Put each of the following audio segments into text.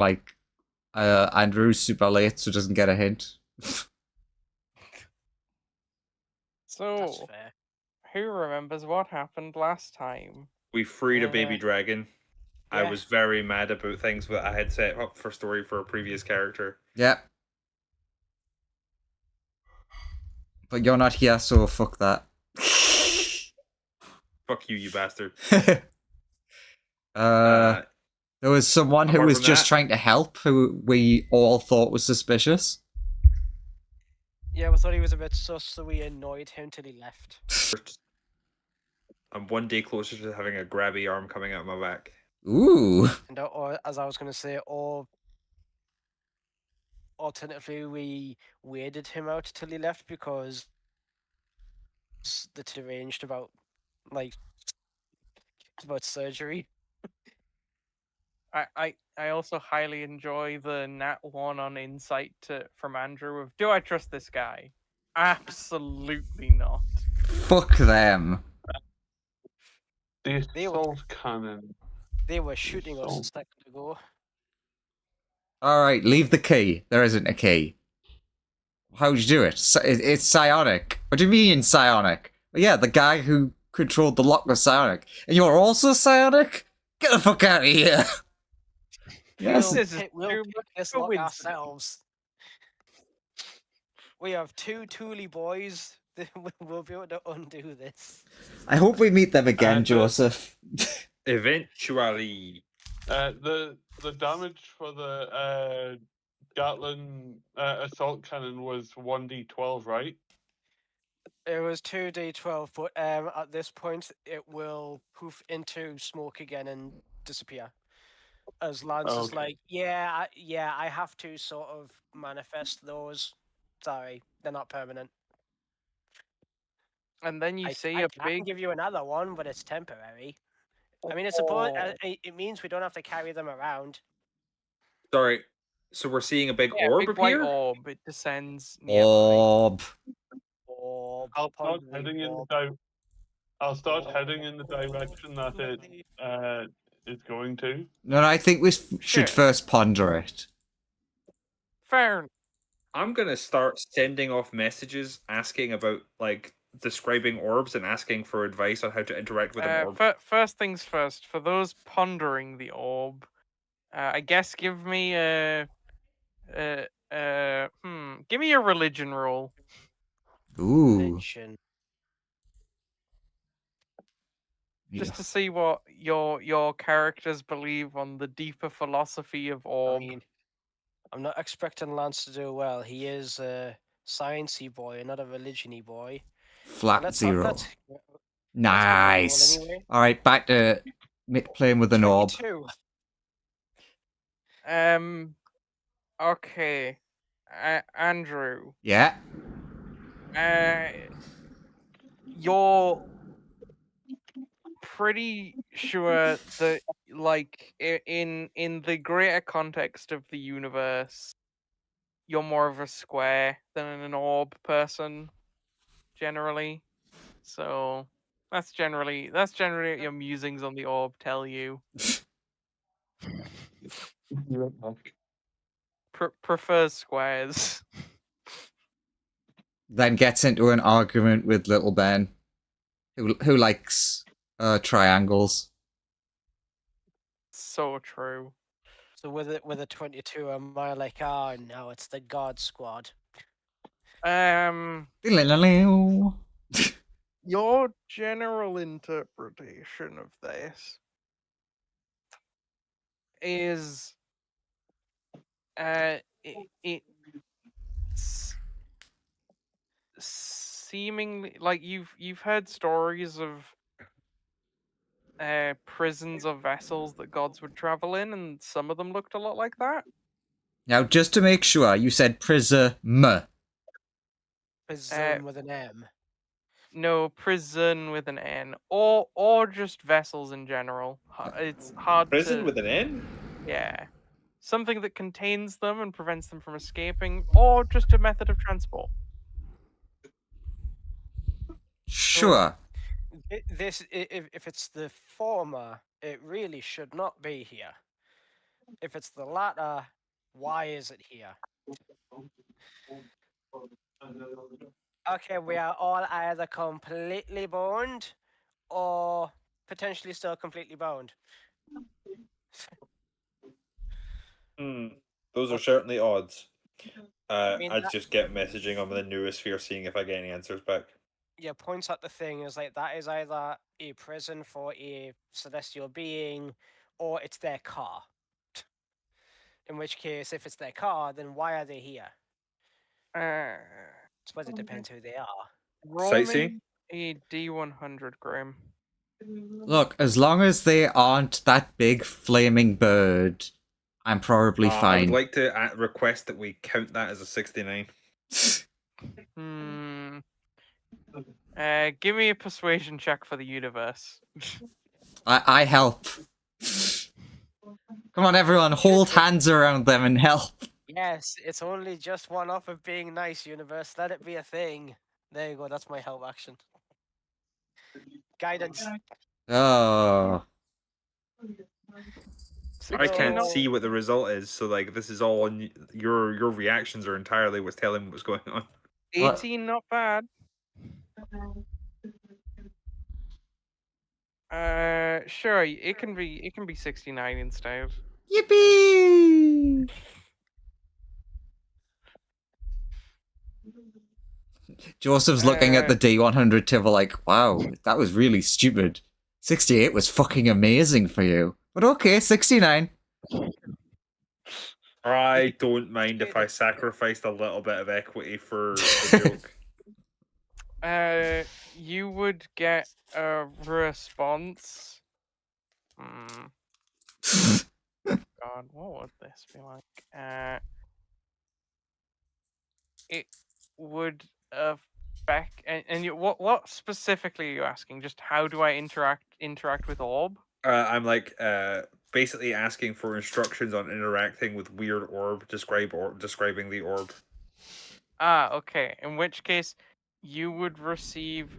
like Andrew's super late, so doesn't get a hint. That's So, fair. who remembers what happened last time? We freed a baby dragon. I Yeah. was very mad about things that I had set up for story for a previous character. Yep. But you're not here, so fuck that. Fuck you, you bastard. There was someone who apart was from just that- trying to help, who we all thought was suspicious. Yeah, we thought he was a bit sus, so we annoyed him till he left. I'm one day closer to having a grabby arm coming out of my back. Ooh. And or, as I was going to say, or alternatively, we waited him out till he left because the arranged about about surgery. I also highly enjoy the nat 1 on insight from Andrew of, do I trust this guy? Absolutely not. Fuck them. The They were- assault cannon. They were shooting us a So- second ago. Alright, leave the key. There isn't a key. How'd you do it? It's psionic. What do you mean psionic? Well, yeah, the guy who controlled the lock was psionic. And you're also psionic? Get the fuck out of here. Yes. This is We'll too pick much this lock coincidence. ourselves. We have two Thule boys. We'll be able to undo this. I hope we meet them again, And, Joseph. Eventually. The damage for the Gatlin assault cannon was 1d12, right? It was 2d12, but at this point it will poof into smoke again and disappear. As Lance is Okay. like, I have to sort of manifest those. Sorry, they're not permanent. And then you I see I a can big... give you another one, but it's temporary. I mean, it's supposed. It means we don't have to carry them around. Sorry. So we're seeing a big Yeah, orb big white appear? orb. It descends nearby. Orb. Orb, I'll start pondering heading in orb. I'll start heading in the direction that it is going to. No, I think we Sure. should first ponder it. Fair. I'm gonna start sending off messages asking about, like, describing orbs and asking for advice on how to interact with an orb. First things first, for those pondering the orb, I guess give me a give me a religion roll. Ooh. Religion. Just Yeah. to see what your characters believe on the deeper philosophy of I orb. mean, I'm not expecting Lance to do well. He is a sciencey boy, not a religion-y boy. Flat Let's zero. let's Nice. roll anyway. Alright, back to playing with an orb. 22. Okay, Andrew, Yeah. you're pretty sure that, like, in the greater context of the universe, you're more of a square than an orb person, generally. So that's generally what your musings on the orb tell you. Prefers squares. Then gets into an argument with little Ben, who likes triangles. So true. So with a 22, am I like, oh no, it's the God Squad? Your general interpretation of this is it's seemingly like you've heard stories of prisons of vessels that gods would travel in, and some of them looked a lot like that. Now, just to make sure, you said prism. Prism with an M. No, prison with an N, or just vessels in general. It's hard Prison to... with an N? Yeah. Something that contains them and prevents them from escaping, or just a method of transport. Sure. If it's the former, it really should not be here. If it's the latter, why is it here? Okay, we are all either completely boned or potentially still completely boned. Those are certainly odds. mean, I'd that- just get messaging on the noosphere, seeing if I get any answers back. Yeah, points at the thing is like that is either a prison for a celestial being or it's their car. In which case, if it's their car, then why are they here? I suppose it depends who they are. Roll Sightseeing? me a D100, Graham. Look, as long as they aren't that big flaming bird, I'm probably I would fine. like to request that we count that as a 69. Give me a persuasion check for the universe. I help. Come on, everyone, hold hands around them and help. Yes, it's only just one off of being nice, universe. Let it be a thing. There you go, that's my help action. Guidance. Oh. I can't No. see what the result is, so like this is all on your reactions are entirely what's telling me what's going on. 18, not bad. Sure, it can be 69 instead. Yippee! Joseph's looking at the D100 table like, wow, that was really stupid. 68 was fucking amazing for you. But okay, 69. I don't mind if I sacrificed a little bit of equity for the joke. You would get a response. God, what would this be like? It would affect, and what specifically are you asking? Just how do I interact with Orb? I'm like basically asking for instructions on interacting with weird orb. Describing the orb. Ah, okay. In which case, you would receive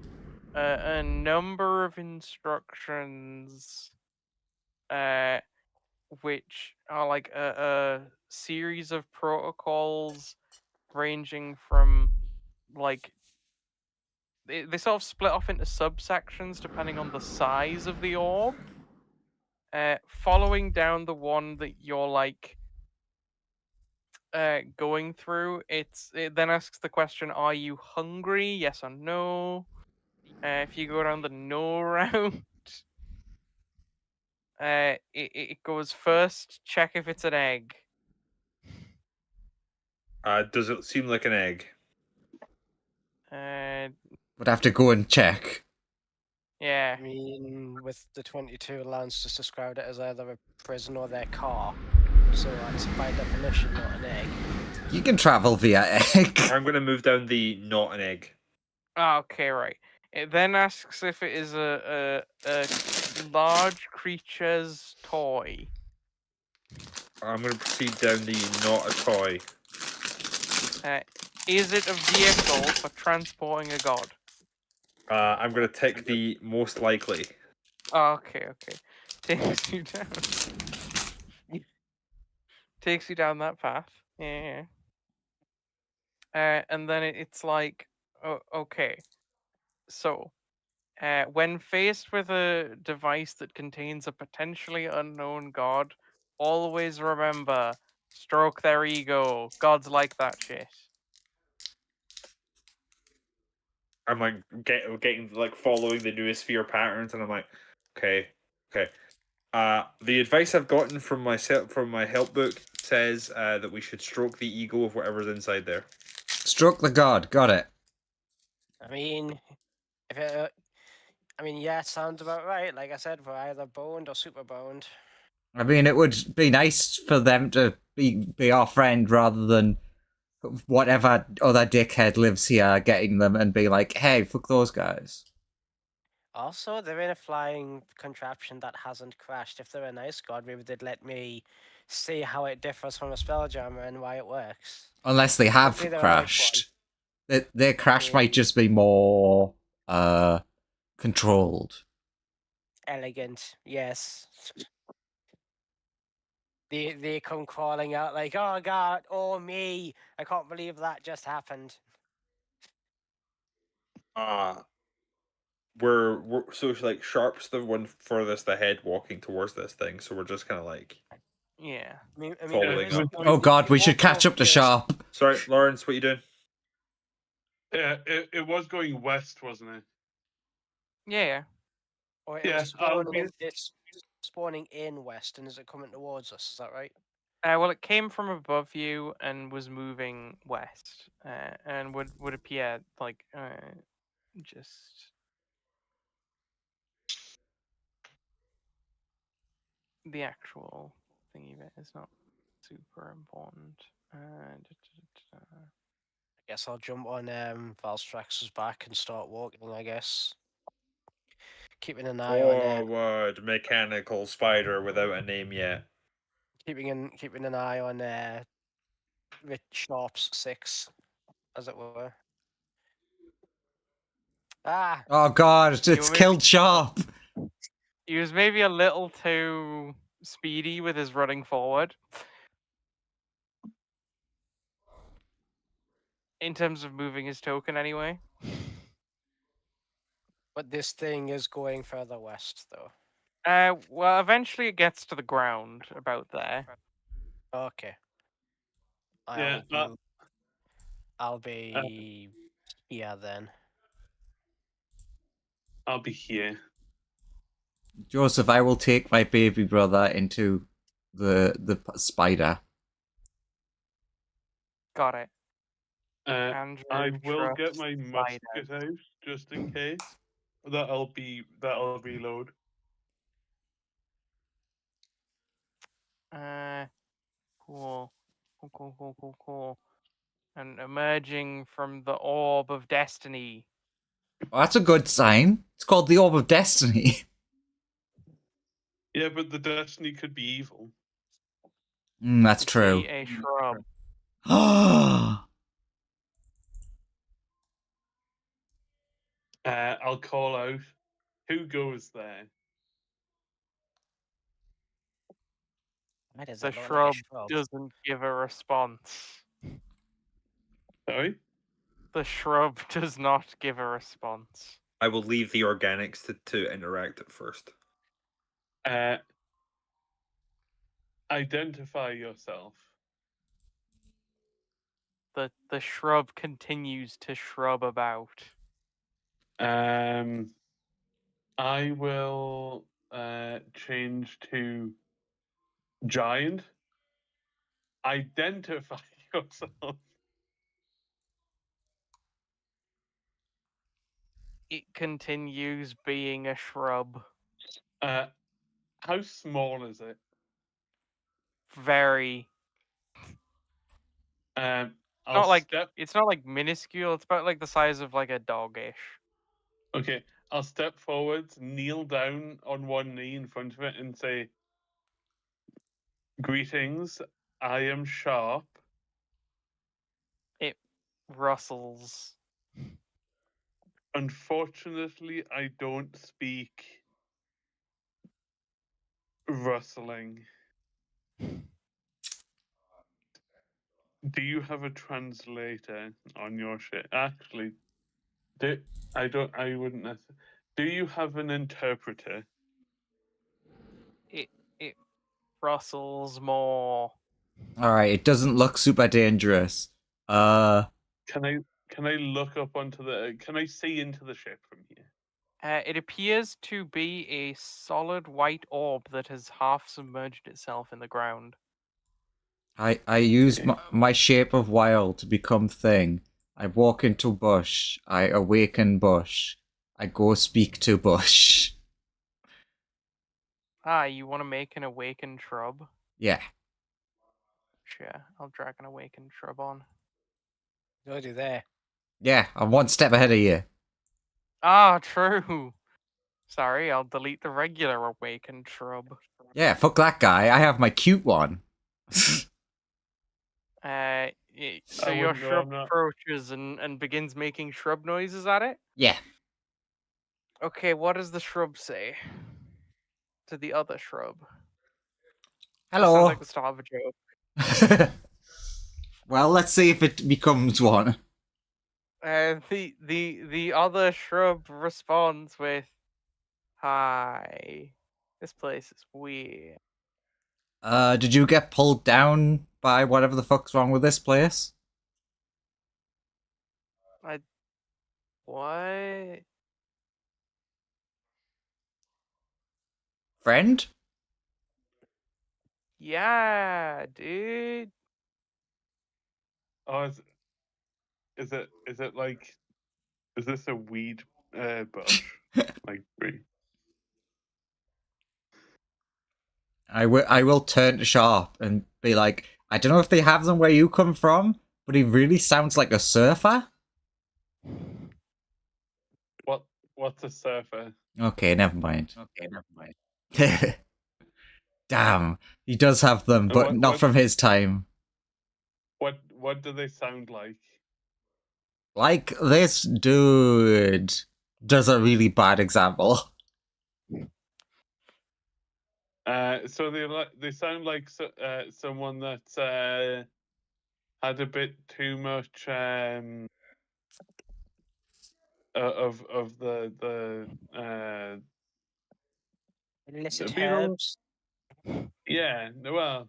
a number of instructions, which are like a series of protocols ranging from like they sort of split off into subsections depending on the size of the orb. Following down the one that you're like going through, it then asks the question, are you hungry? Yes or no. If you go down the no route, it goes first, check if it's an egg. Does it seem like an egg? Would have to go and check. Yeah. I mean, with the 22, Lance just described it as either a prison or their car. So that's by definition not an egg. You can travel via egg. I'm going to move down the not an egg. Okay, right. It then asks if it is a large creature's toy. I'm going to proceed down the not a toy. Is it a vehicle for transporting a god? I'm going to tick the most likely. Okay. Takes you down. Takes you down that path. Yeah. And then it's like, okay. So, when faced with a device that contains a potentially unknown god, always remember, stroke their ego. Gods like that shit. I'm like getting like following the noosphere patterns, and I'm like, okay. The advice I've gotten from my help book says that we should stroke the ego of whatever's inside there. Stroke the god. Got it. I mean, yeah, it sounds about right. Like I said, we're either boned or super boned. I mean, it would be nice for them to be our friend rather than whatever other dickhead lives here getting them and be like, hey, fuck those guys. Also, they're in a flying contraption that hasn't crashed. If they're a nice god, maybe they'd let me see how it differs from a Spelljammer and why it works. Unless they have Hopefully they're a nice crashed. Their crash might just be more controlled. Elegant, yes. They come crawling out like, oh god, oh me, I can't believe that just happened. We're so like Sharp's the one furthest ahead walking towards this thing, so we're just kind of like Yeah. I mean, following Yeah, up. Oh god, we should walk catch over up to here. Sharp. Sorry, Lawrence, what you doing? Yeah, it was going west, wasn't it? Yeah. Or it Yeah, was I'll spawning. be. It's spawning in west, and is it coming towards us? Is that right? Well, it came from above you and was moving west, and would appear like just the actual thingy bit is not super important. I guess I'll jump on Valstrax's back and start walking. I guess keeping an eye on Forward, mechanical spider without a name yet. keeping an eye on Rich Sharp's 6, as it were. Ah, Oh god, You it's maybe- killed Sharp. He was maybe a little too speedy with his running forward. In terms of moving his token, anyway. but this thing is going further west, though. Well, eventually it gets to the ground about there. Okay. Yeah, I'll be here then. I'll be here. Joseph, I will take my baby brother into the spider. Got it. I Andrew will get trusts my spider. musket out just in case. That'll reload. Cool. Cool. And emerging from the orb of destiny. Oh, that's a good sign. It's called the Orb of Destiny. Yeah, but the destiny could be evil. That's You true. see a shrub. I'll call out. Who goes there? Why does The that look like a shrub shrub? doesn't give a response. Sorry. The shrub does not give a response. I will leave the organics to interact at first. Identify yourself. The shrub continues to shrub about. I will change to giant. Identify yourself. It continues being a shrub. How small is it? Very. I'll It's not like minuscule. It's about like the size of like a dog-ish. Okay, I'll step forwards, kneel down on one knee in front of it, and say, "Greetings, I am Sharp." It rustles. Unfortunately, I don't speak rustling. Do you have a translator on your ship? Actually, I don't. I wouldn't. Do you have an interpreter? It rustles more. Alright, it doesn't look super dangerous. Can I look up onto the? Can I see into the ship from here? It appears to be a solid white orb that has half submerged itself in the ground. I use Okay. my shape of wild to become thing. I walk into bush. I awaken bush. I go speak to bush. You want to make an awakened shrub? Yeah. Sure, I'll drag an awakened shrub on. Go do there. Yeah, I'm one step ahead of you. True. Sorry, I'll delete the regular awakened shrub. Yeah, fuck that guy. I have my cute one. So I your wouldn't know, shrub I'm not- approaches and begins making shrub noises at it? Yeah. Okay, what does the shrub say to the other shrub? That sounds Hello. like the start of a joke. Well, let's see if it becomes one. The other shrub responds with, "Hi, this place is weird." Did you get pulled down by whatever the fuck's wrong with this place? What? Friend? Yeah, dude. Oh, is it like, is this a weed bush? Like tree? I will turn to Sharp and be like, I don't know if they have them where you come from, but he really sounds like a surfer. What's a surfer? Okay, never mind. Damn, he does have them, And but not from his time. what do they sound like? Like this dude does a really bad example. So they sound like someone that had a bit too much of the Illicit being on, herbs. yeah, no,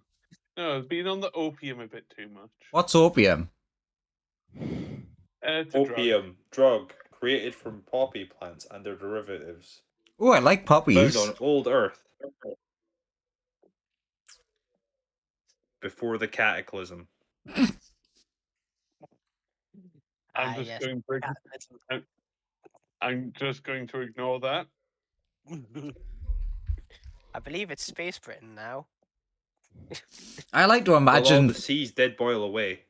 being on the opium a bit too much. What's opium? It's a drug. Opium, drug created from poppy plants and their derivatives, Oh, I like found poppies. on old Earth before the cataclysm. I'm just Yes. going to I'm just going to ignore that. I believe it's Space Britain now. I like to Well, all imagine. the seas did boil away.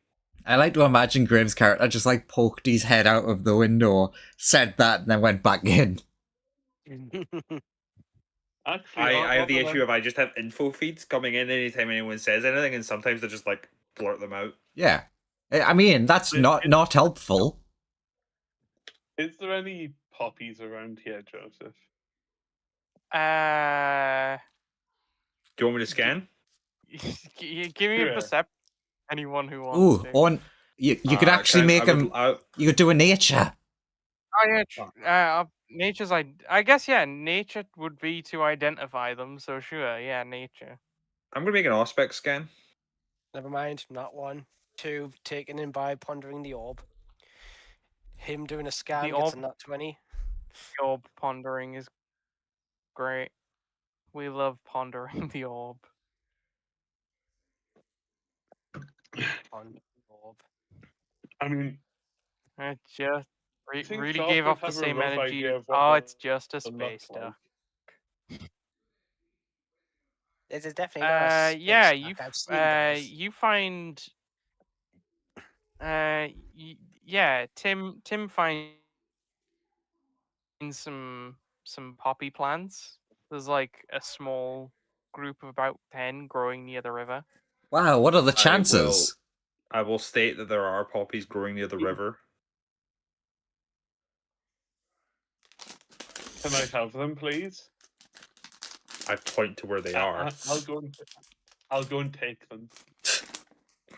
I like to imagine Graham's character just like poked his head out of the window, said that, and then went back in. Actually, I have the although issue of I just have info feeds coming in anytime anyone says anything, and sometimes they just like blurt them out. Yeah, I mean that's It- not helpful. is there any poppies around here, Joseph? Do you want me to scan? Give me a Sure. perception. Anyone who wants Ooh, to. on you could actually make him. You could do a nature. Oh yeah, nature's I guess yeah, nature would be to identify them. So sure, yeah, nature. I'm gonna make an aspect scan. Never mind, not one. Two, taken in by pondering the orb. Him doing a scan gets a orb- nat 20. The orb pondering is great. We love pondering the orb. On the orb. I mean, It just I think really Sharp gave would off the have a same rough energy. idea of what Oh, the- it's just a the look space duck. It is definitely not a space Yeah, duck, I've seen those. you find yeah, Tim finds some poppy plants. There's like a small group of about 10 growing near the river. Wow, what are the chances? I will state that there are poppies growing near the river. Can I have them, please? I point to where they are. I'll go and take them.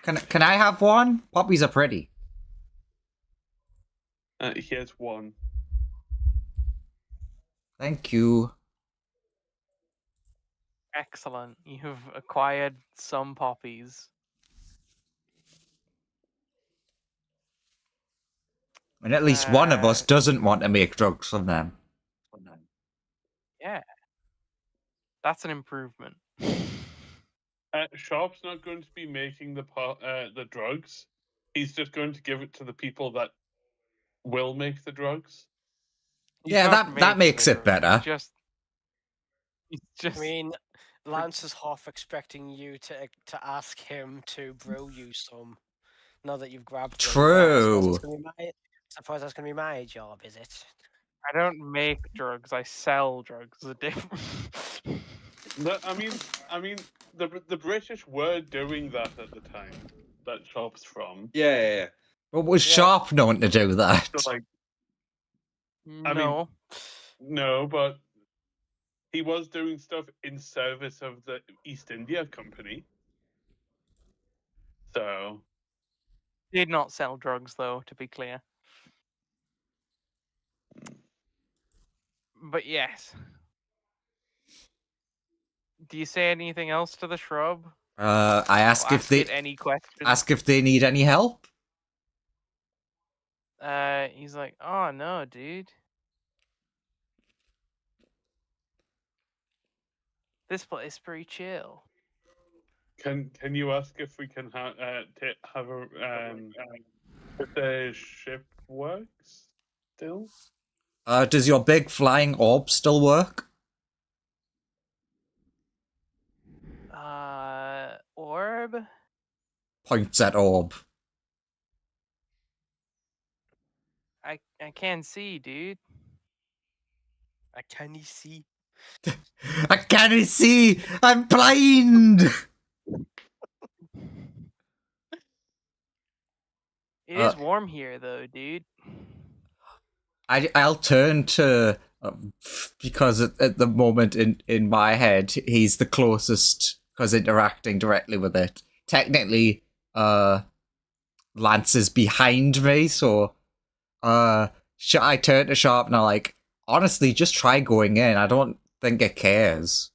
Can I have one? Poppies are pretty. Here's one. Thank you. Excellent. You've acquired some poppies. And at least one of us doesn't want to make drugs from them. Yeah. That's an improvement. Sharp's not going to be making the drugs. He's just going to give it to the people that will make the drugs. He's Yeah, not that making makes the it drugs, better. He's just I mean, Lance is half expecting you to ask him to brew you some. Now that you've grabbed them. True. I suppose that's gonna be my job, is it? I don't make drugs, I sell drugs. There's a difference. I mean, the British were doing that at the time that Sharp's from. Yeah. But was Yeah. Sharp known to do that? So, like, No. no, but he was doing stuff in service of the East India Company. So Did not sell drugs, though, to be clear. But yes. Do you say anything else to the shrub? I ask Or if they any questions? ask if they need any help. He's like, oh no, dude. This place is pretty chill. can you ask if we can have a if the ship works still? Does your big flying orb still work? Orb? Points at orb. I can't see, dude. Can you see? I can't see! I'm blind! It is warm here, though, dude. I'll turn to... because at the moment in my head, he's the closest, because interacting directly with it. Technically, Lance is behind me, so... should I turn to Sharp and I'm like, honestly, just try going in. I don't think it cares.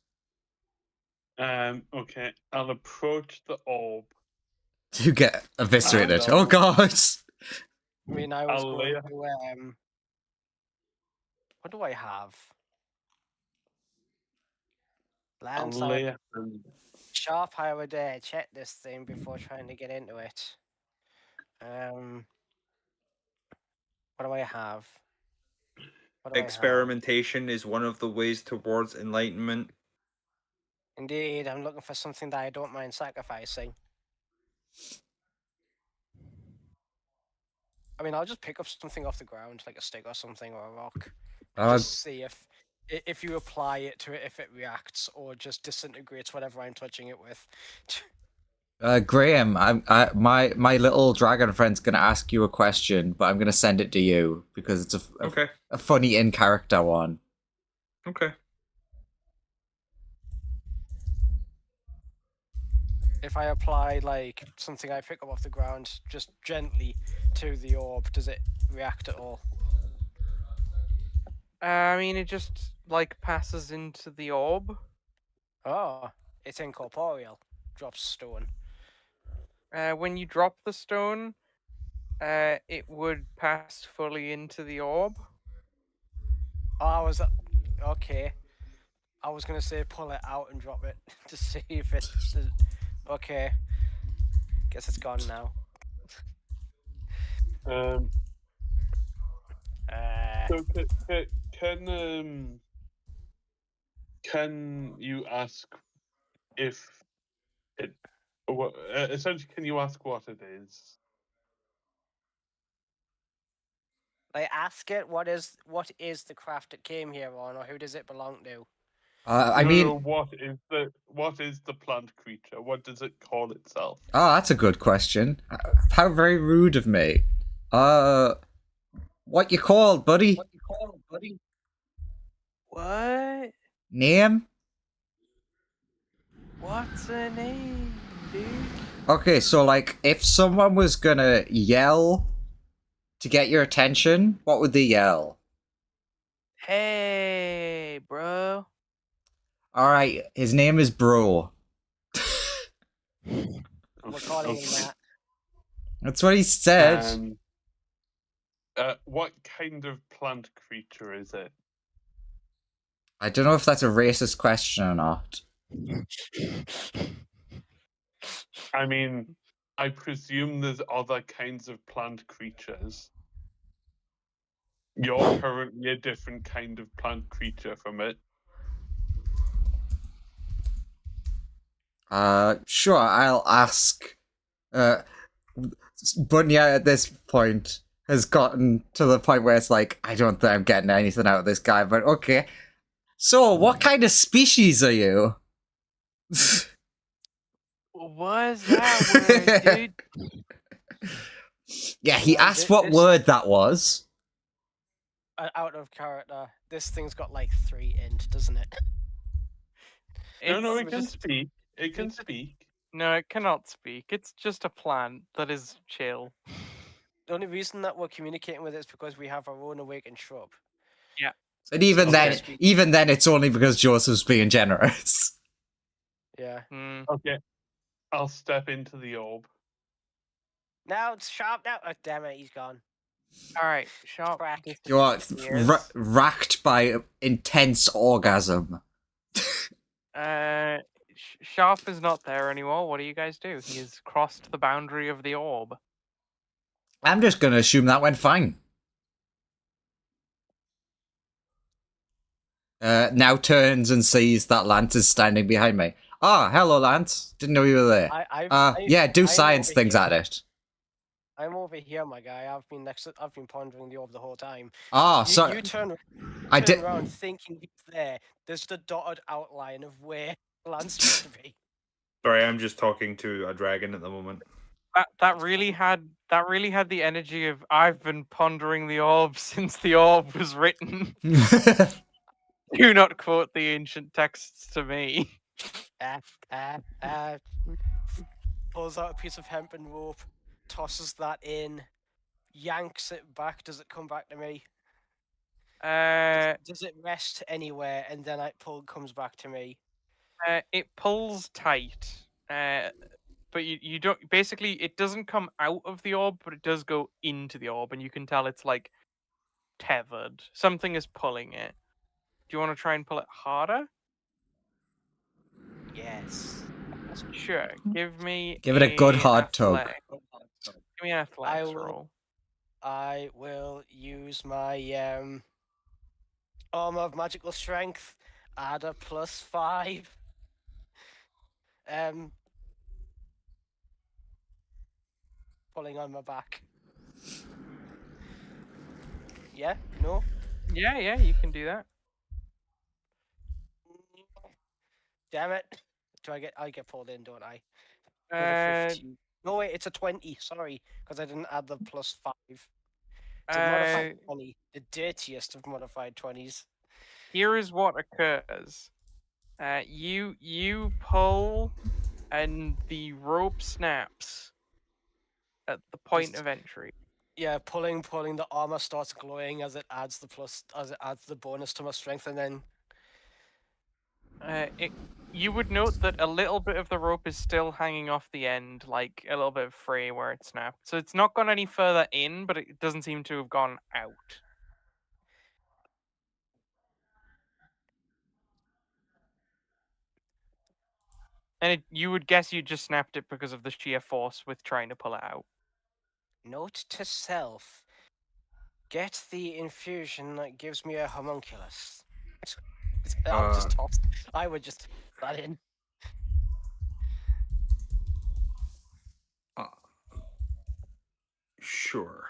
Okay, I'll approach the orb. You get eviscerated. no. Oh god! I mean, I was I'll going lay- to what do I have? I'll Lance, lay a hand. Sharp, I would check this thing before trying to get into it. What do I have? What do I have? Experimentation is one of the ways towards enlightenment. Indeed, I'm looking for something that I don't mind sacrificing. I mean, I'll just pick up something off the ground, like a stick or something, or a rock. And just see if you apply it to it, if it reacts or just disintegrates whatever I'm touching it with. Graham, my little dragon friend's gonna ask you a question, but I'm gonna send it to you because it's Okay. a funny in-character one. Okay. If I apply like something I pick up off the ground just gently to the orb, does it react at all? I mean, it just like passes into the orb. Oh, it's incorporeal. Drops stone. When you drop the stone, it would pass fully into the orb. Oh, I was okay. I was gonna say pull it out and drop it to see if it. Okay. Guess it's gone now. So can you ask if it what essentially can you ask what it is? Like, ask it what is the craft it came here on, or who does it belong to? I No, mean, no, what is the plant creature? What does it call itself? oh, that's a good question. How very rude of me. What you called, buddy? What? Name? What's the name, dude? Okay, so like, if someone was gonna yell to get your attention, what would they yell? Hey, bro. Alright, his name is Bro. We're calling him that. That's what he said. What kind of plant creature is it? I don't know if that's a racist question or not. I mean, I presume there's other kinds of plant creatures. You're currently a different kind of plant creature from it. Sure, I'll ask. Bunya at this point has gotten to the point where it's like, I don't think I'm getting anything out of this guy, but okay. So, what kind of species are you? What's that word, dude? Yeah, he Well, asked what word that was. Out of character. This thing's got like 3 int, doesn't it? No, It's it can just speak. It can speak. no, it cannot speak. It's just a plant that is chill. The only reason that we're communicating with it is because we have our own awakened shrub. And even So then, it's speak- even then, it's only because Joseph's being generous. Yeah. Mm. Okay. I'll step into the orb. Now it's sharp now. Oh, damn it, he's gone. All right, sharp. Crack. You are disappears. racked by intense orgasm. Sharp is not there anymore. What do you guys do? He has crossed the boundary of the orb. I'm just going to assume that went fine. Now turns and sees that Lance is standing behind me. Ah, hello, Lance. Didn't know you were there. Yeah, do I'm science over things here. at it. I'm over here, my guy. I've been pondering the orb the whole time. Ah, You, sorry. you turn I did. around thinking he's there. There's the dotted outline of where Lance used to be. Sorry, I'm just talking to a dragon at the moment. That really had the energy of I've been pondering the orb since the orb was written. Do not quote the ancient texts to me. Pulls out a piece of hemp and rope, tosses that in, yanks it back. Does it come back to me? Does it rest anywhere and then it comes back to me? It pulls tight. But you don't basically it doesn't come out of the orb, but it does go into the orb, and you can tell it's like tethered. Something is pulling it. Do you want to try and pull it harder? Yes. Sure. Give me Give it a good hard tug. Give me an athletics roll. I will use my armor of magical strength. Add a +5. Pulling on my back. Yeah? No? Yeah, you can do that. Damn it. I get pulled in, don't I? With a 15. No, wait, it's a 20. Sorry, because I didn't add the +5. It's a modified 20. The dirtiest of modified 20s. Here is what occurs. You pull, and the rope snaps at the point of entry. Yeah, pulling, the armor starts glowing as it adds the bonus to my strength, and then you would note that a little bit of the rope is still hanging off the end, like a little bit of fray where it snapped. So it's not gone any further in, but it doesn't seem to have gone out. And you would guess you just snapped it because of the sheer force with trying to pull it out. note to self: get the infusion that gives me a homunculus. I would just put that in. Sure.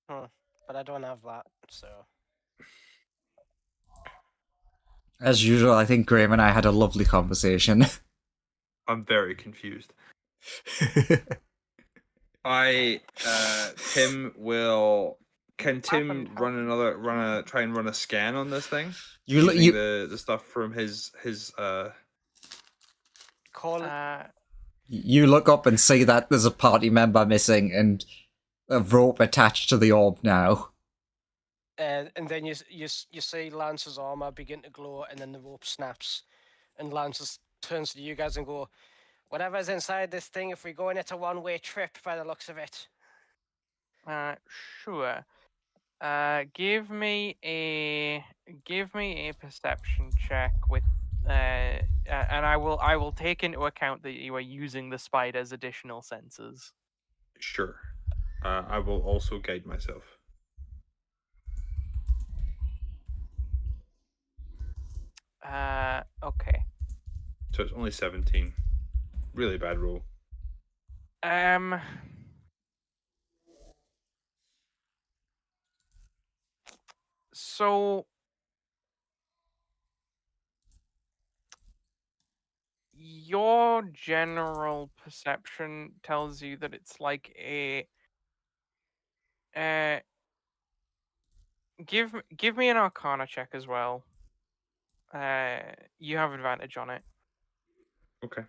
But I don't have that, so. As usual, I think Graham and I had a lovely conversation. I'm very confused. Tim will. Can Tim try and run a scan on this thing? Using the stuff from his Call it. You look up and see that there's a party member missing and a rope attached to the orb now. And then you see Lance's armor begin to glow, and then the rope snaps, and Lance turns to you guys and go, "Whatever's inside this thing, if we go in, it's a one-way trip by the looks of it." Sure. Give me a perception check with and I will take into account that you are using the spider's additional senses. Sure. I will also guide myself. Okay. So it's only 17. Really bad roll. So your general perception tells you that it's like a give me an arcana check as well. You have advantage on it. Okay.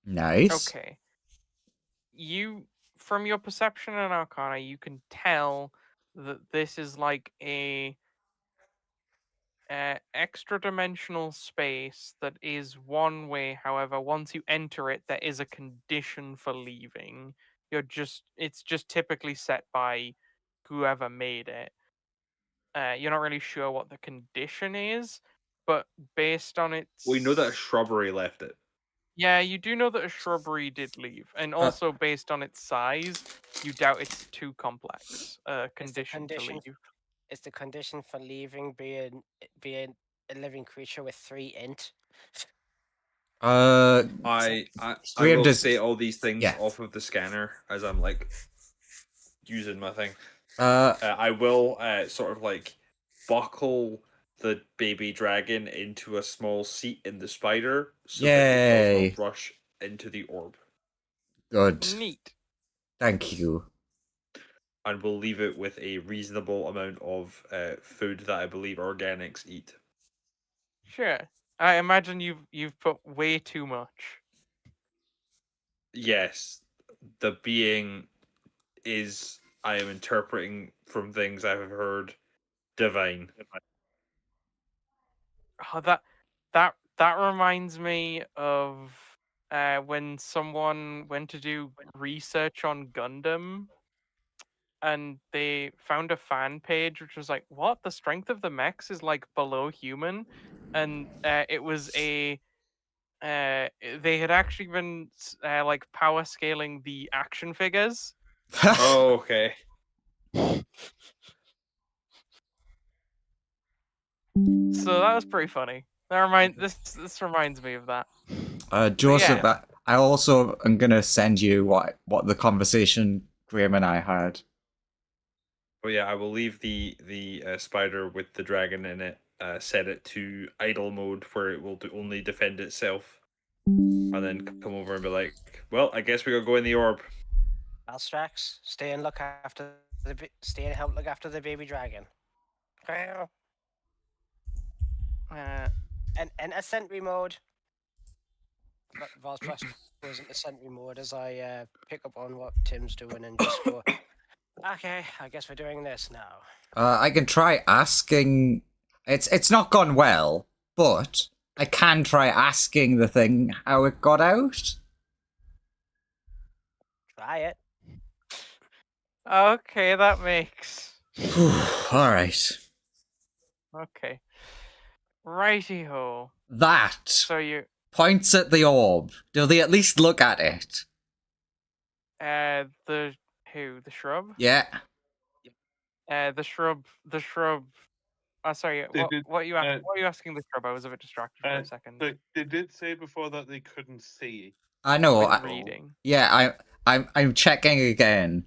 Nice. Okay. You, from your perception and arcana, you can tell that this is like a extra dimensional space that is one way. However, once you enter it, there is a condition for leaving. It's just typically set by whoever made it. You're not really sure what the condition is, but based on its, We know that a shrubbery left it. yeah, you do know that a shrubbery did leave, and also based on its size, you doubt it's too complex a condition to condition- leave. Is the condition for leaving being a living creature with 3 int? I Graham will does- say all these things yeah. off of the scanner as I'm like using my thing. Uh, I will sort of like buckle the baby dragon into a small seat in the spider so that it does Yay. not rush into the orb. good. Neat. Thank you. And we'll leave it with a reasonable amount of food that I believe organics eat. Sure. I imagine you've put way too much. Yes, the being is, I am interpreting from things I have heard, divine. Oh, that reminds me of when someone went to do research on Gundam, and they found a fan page which was like, "What? The strength of the mechs is like below human," and it was a they had actually been like power scaling the action figures. Oh, okay. So that was pretty funny. This reminds me of that. Joseph, yeah. I also am gonna send you what the conversation Graham and I had. But yeah, I will leave the spider with the dragon in it. Set it to idle mode where it will only defend itself, and then come over and be like, "Well, I guess we gotta go in the orb." Alstrax, stay and help look after the baby dragon. Uh, And enter sentry mode. Valstrax goes into sentry mode as I pick up on what Tim's doing and just go, okay, I guess we're doing this now. I can try asking. It's not gone well, but I can try asking the thing how it got out. Try it. okay, that makes. All right. Okay. Righty ho. That So you points at the orb. Do they at least look at it? the shrub? Yeah. The shrub. Sorry. They What did, what you what are you asking the shrub? I was a bit distracted for a second. They did say before that they couldn't see. I know. With I, reading. yeah, I'm checking again.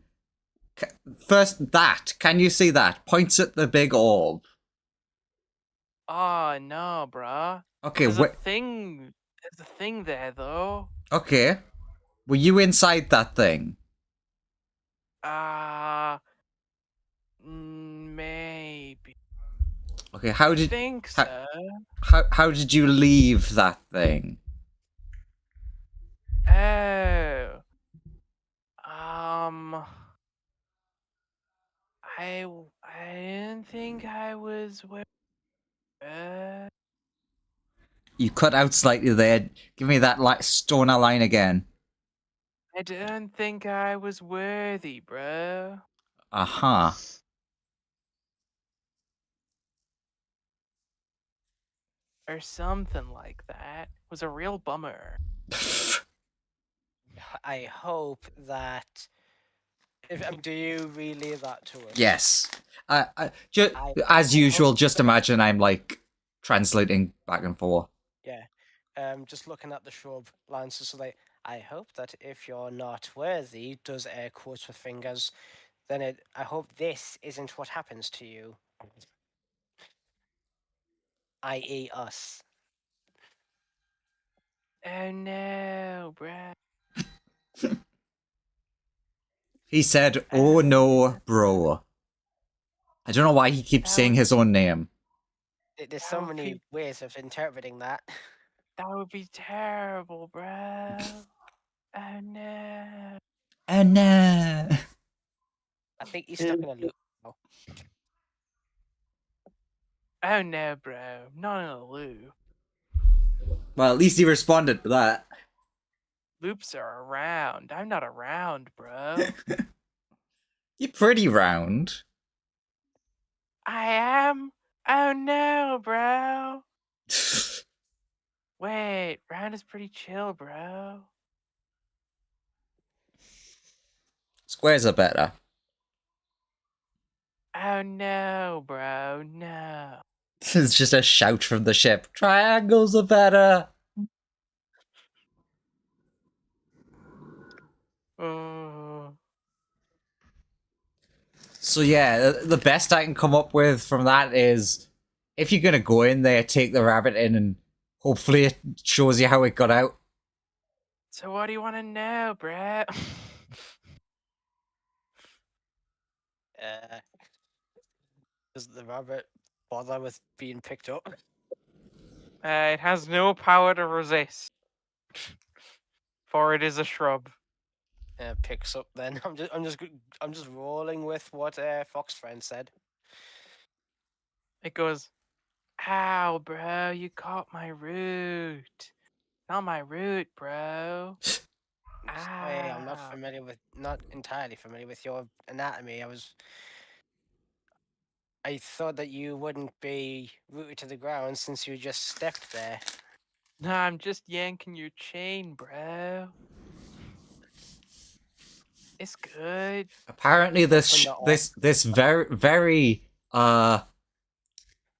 First, that. Can you see that? Points at the big orb. Oh no, bruh. Okay, There's a thing. There's a thing there though. okay. Were you inside that thing? Maybe. Okay, how I did think how- so. how did you leave that thing? Oh. I didn't think I was where. You cut out slightly there. Give me that stoner line again. I didn't think I was worthy, bro. Uh-huh. Or something like that. It was a real bummer. I hope that. Do you relay that to us? Yes. As usual, just imagine I'm like translating back and forth. Yeah. Just looking at the shrub, Lance is like, I hope that if you're not worthy, does air quotes with fingers, then I hope this isn't what happens to you. I.e. us. Oh no, bruh. He said, "Oh no, bro." I don't know why he keeps That saying would- his own name. There's That so would many be- ways of interpreting that. That would be terrible, bro. Oh no. Oh no. I think he's stuck in a loop. now. Oh no, bro. Not in a loop. Well, at least he responded to that. Loops are around. I'm not around, bro. You're pretty round. I am? Oh no, bro. Wait, round is pretty chill, bro. Squares are better. Oh no, bro. No. It's just a shout from the ship. Triangles are better. Oh. So yeah, the best I can come up with from that is if you're gonna go in there, take the rabbit in, and hopefully it shows you how it got out. So what do you want to know, bro? Does the rabbit bother with being picked up? It has no power to resist, for it is a shrub. Picks up then. I'm just rolling with what Fox friend said. It goes, ow, bro, you caught my root. Not my root, bro. Sorry, I'm Ow. not entirely familiar with your anatomy. I thought that you wouldn't be rooted to the ground since you just stepped there. Nah, I'm just yanking your chain, bro. It's good. Apparently, Opened this very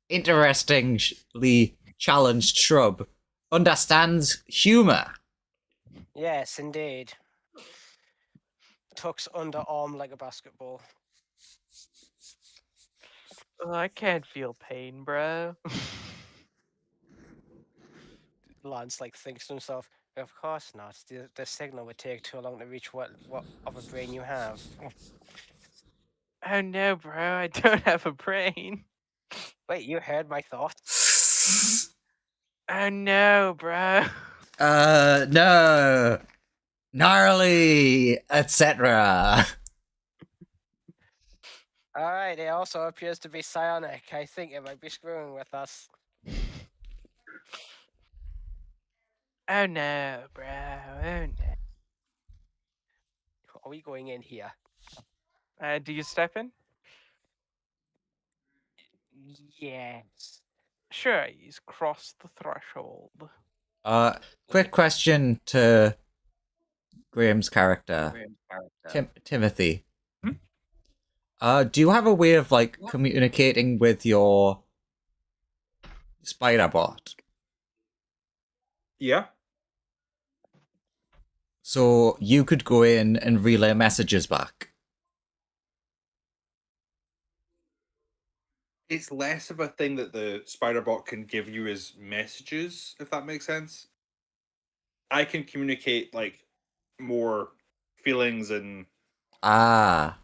interestingly challenged shrub understands humor. Yes, indeed. Tucks underarm like a basketball. Oh, I can't feel pain, bro. Lance thinks to himself, of course not. The signal would take too long to reach what of a brain you have. Oh no, bro, I don't have a brain. Wait, you heard my thoughts? Oh no, bro. No, gnarly, etc. Alright, it also appears to be psionic. I think it might be screwing with us. Oh no, bro. Oh no. Are we going in here? Do you step in? Yes. Sure, he's crossed the threshold. Quick question to Graham's character, Timothy. Do you have a way of communicating with your spider bot? Yeah. So you could go in and relay messages back. It's less of a thing that the spider bot can give you as messages, if that makes sense. I can communicate more feelings and Ah,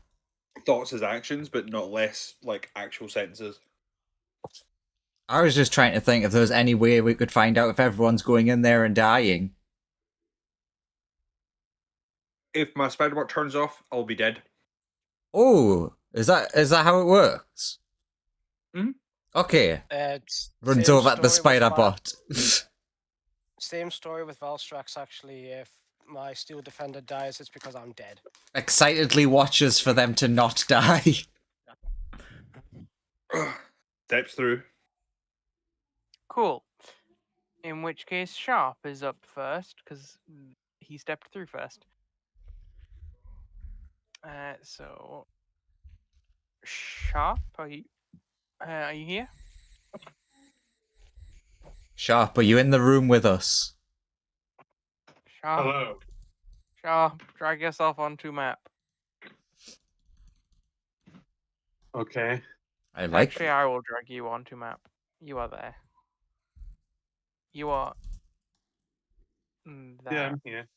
thoughts as actions, but not less actual sentences. I was just trying to think if there's any way we could find out if everyone's going in there and dying. If my spider bot turns off, I'll be dead. Oh, is that how it works? Mhm. Okay. Runs Same over at the story with spider my- bot. Same story with Valstrax, actually. If my steel defender dies, it's because I'm dead. Excitedly watches for them to not die. Steps through. Cool. In which case, Sharp is up first, because he stepped through first. So... Sharp, are you here? Sharp, are you in the room with us? Sharp, Hello. Sharp, drag yourself onto map. Okay. I like Actually, I will drag you onto map. You are there. You are... Yeah, there. I'm here.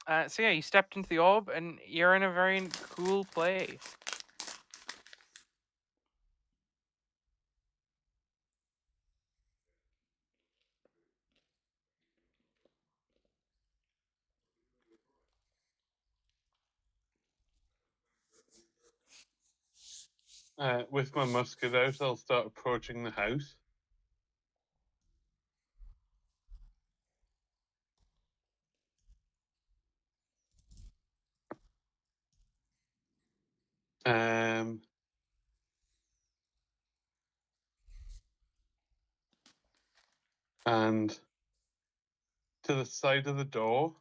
So yeah, you stepped into the orb, and you're in a very cool place. With my musket out, I'll start approaching the house. Um, and to the side of the door.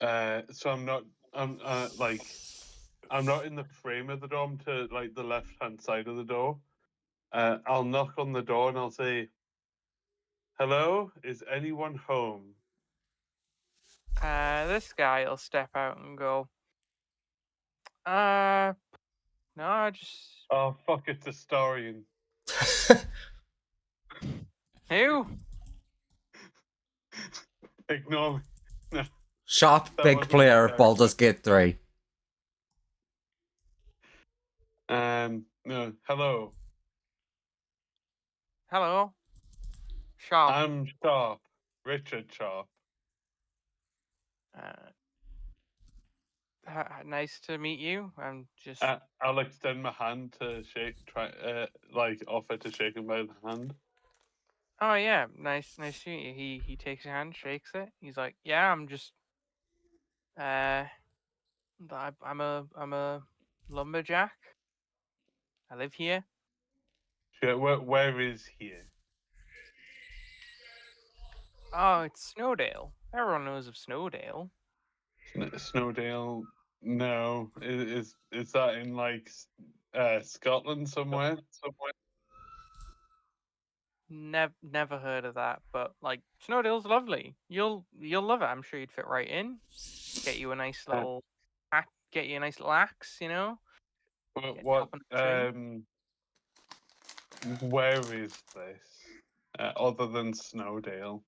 So I'm not. I'm not in the frame of the door. I'm to like the left-hand side of the door. I'll knock on the door and I'll say, "Hello, is anyone home?" This guy will step out and go, no, I just Oh fuck! It's a Starian. who? Ignore me. No, Sharp that big wasn't player my of Baldur's Gate 3. character. No. Hello. Hello, Sharp. I'm Sharp. Richard Sharp. Nice to meet you. I'm just. I'll extend my hand to shake. Offer to shake him by the hand. Oh yeah, nice to meet you. He takes your hand, shakes it. He's like, yeah, I'm just. I'm a lumberjack. I live here. Sure. Where is here? Oh, it's Snowdale. Everyone knows of Snowdale. Snowdale. No, is that in like Scotland somewhere? Never heard of that, but like Snowdale's lovely. You'll love it. I'm sure you'd fit right in. Get you a nice little get you a nice little axe, you know. Get What? chopping a tree. Where is this? Other than Snowdale?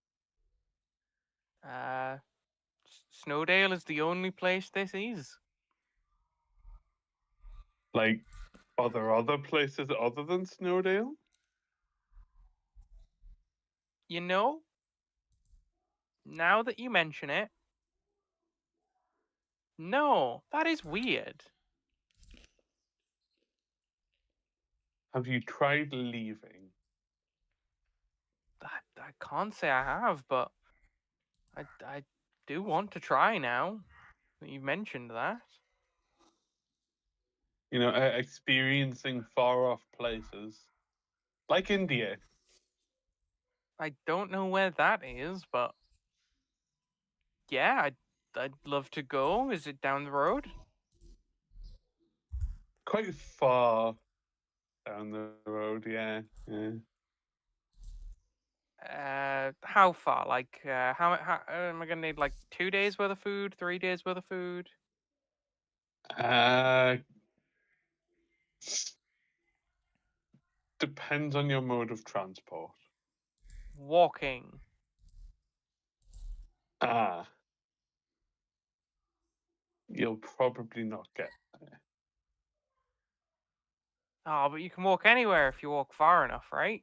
Snowdale is the only place this is. Like, are there other places other than Snowdale? You know, now that you mention it, no, that is weird. Have you tried leaving? I can't say I have, but I do want to try now that you've mentioned that. You know, experiencing far off places like India. I don't know where that is, but yeah, I'd love to go. Is it down the road? Quite far down the road, yeah. How far? Like, how am I gonna need like 2 days worth of food, 3 days worth of food? Uh, depends on your mode of transport. Walking. Ah, you'll probably not get there. Oh, but you can walk anywhere if you walk far enough, right?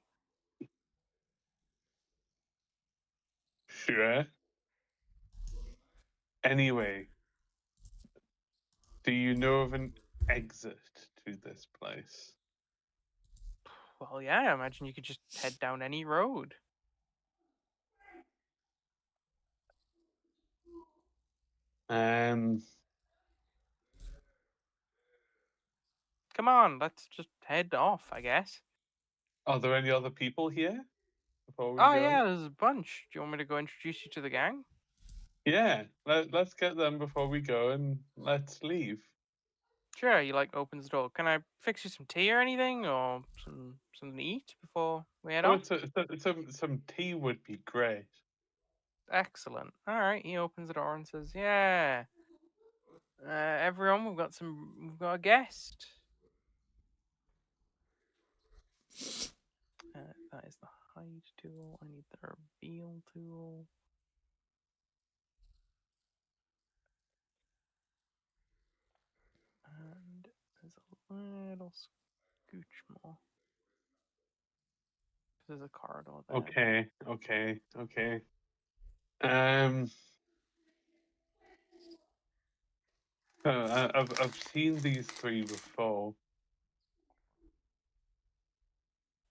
Sure. Anyway, do you know of an exit to this place? Well, yeah, I imagine you could just head down any road. Um, Come on, let's just head off, I guess. are there any other people here before we Oh go? yeah, there's a bunch. Do you want me to go introduce you to the gang? Yeah, let's get them before we go and let's leave. Sure, he like opens the door. Can I fix you some tea or anything, or something to eat before we head Oh, off? some tea would be great. Excellent. All right, he opens the door and says, "Yeah, everyone, we've got a guest." That is the hide tool. I need the reveal tool. It'll scooch more. There's a corridor there. Okay. I've seen these three before.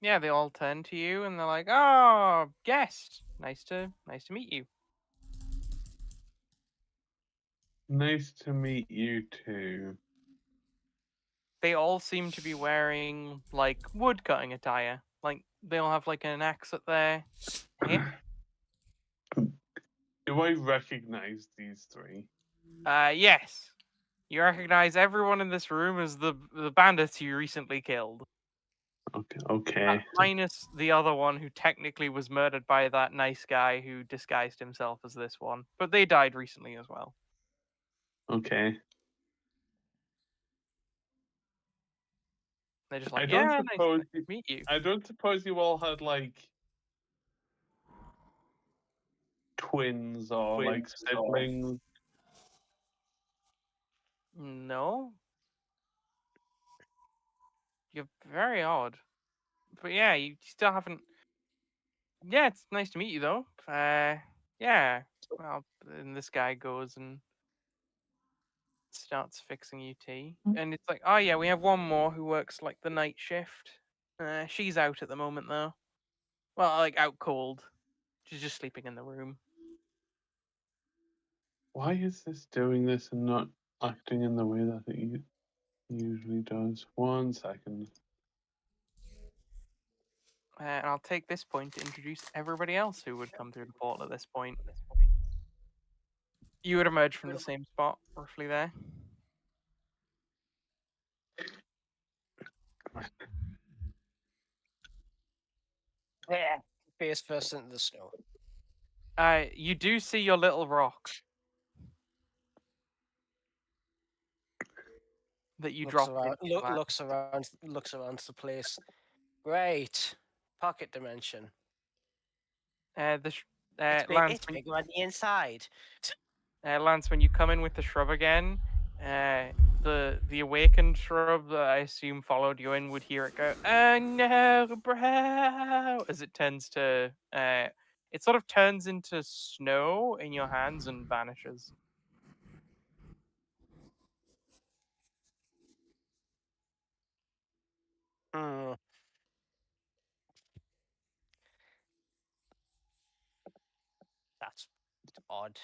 Yeah, they all turn to you and they're like, "Oh, guest, nice to meet you." Nice to meet you too. They all seem to be wearing like wood cutting attire. Like they all have like an axe at their hip. Do I recognize these three? Yes. You recognize everyone in this room as the bandits you recently killed. Okay. Minus the other one who technically was murdered by that nice guy who disguised himself as this one. But they died recently as well. Okay. They're just I like, don't yeah, suppose nice to meet you. I don't suppose you all had like twins or like siblings. No. You're very odd. But yeah, you still haven't. Yeah, it's nice to meet you though. Yeah. Well, and this guy goes and starts fixing you tea. And it's like, oh yeah, we have one more who works like the night shift. She's out at the moment though. Well, like out cold. She's just sleeping in the room. Why is this doing this and not acting in the way that it usually does? 1 second. And I'll take this point to introduce everybody else who would come through the portal at this point. You would emerge from the same spot, roughly there. Yeah. Face first into the snow. You do see your little rock that you Looks dropped around, into the van. looks around the place. Right. Pocket dimension. It's Lance, bigger on the inside. Lance, when you come in with the shrub again, the awakened shrub that I assume followed you in would hear it go, "Oh no, bro!" as it tends to, it sort of turns into snow in your hands and vanishes. Hmm. That's odd.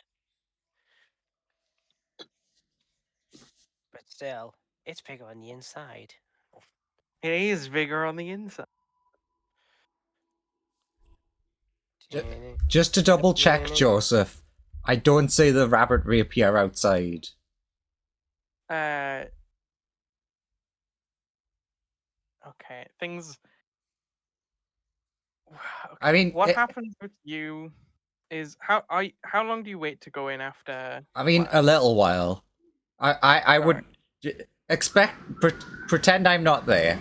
But still, it's bigger on the inside. It is bigger on the inside. Just to double check, Joseph, I don't see the rabbit reappear outside. Okay, things. Okay. I mean, what happens with you is how long do you wait to go in after? I mean, a little while. I would expect pretend I'm not there.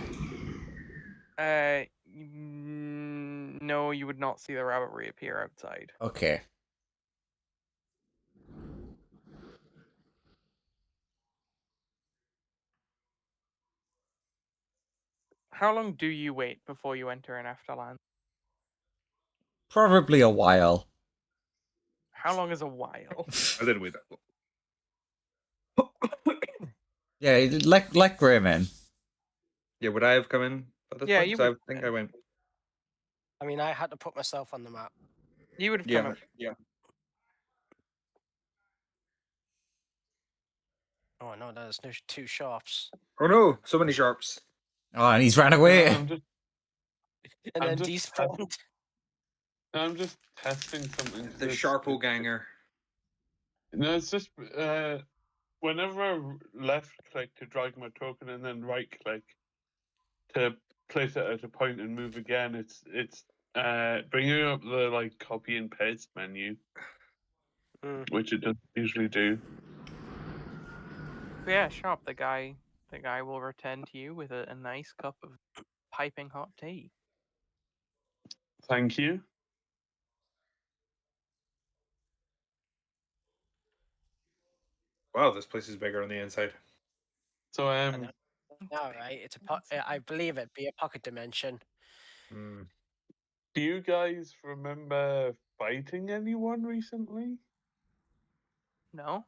No, you would not see the rabbit reappear outside. Okay. How long do you wait before you enter an afterland? Probably a while. How long is a while? I didn't wait that long. Yeah, let Grim in. Yeah, would I have come in at this Yeah, point? you 'Cause I would think come I went. I mean, I had to put myself on the map. You would have Yeah, come in. yeah. Oh no, there's no 2 shops. Oh no, so many sharps. Oh, and he's ran away. I'm just And I'm then just despawned. I'm just testing something. The Sharpo ganger. No, it's just whenever I left click to drag my token and then right click to place it at a point and move again, it's bringing up the like copy and paste menu, which it doesn't usually do. But yeah, Sharp, the guy will return to you with a nice cup of piping hot tea. Thank you. Wow, this place is bigger on the inside. So All right, it's I believe it be a pocket dimension. Mm. Do you guys remember fighting anyone recently? No,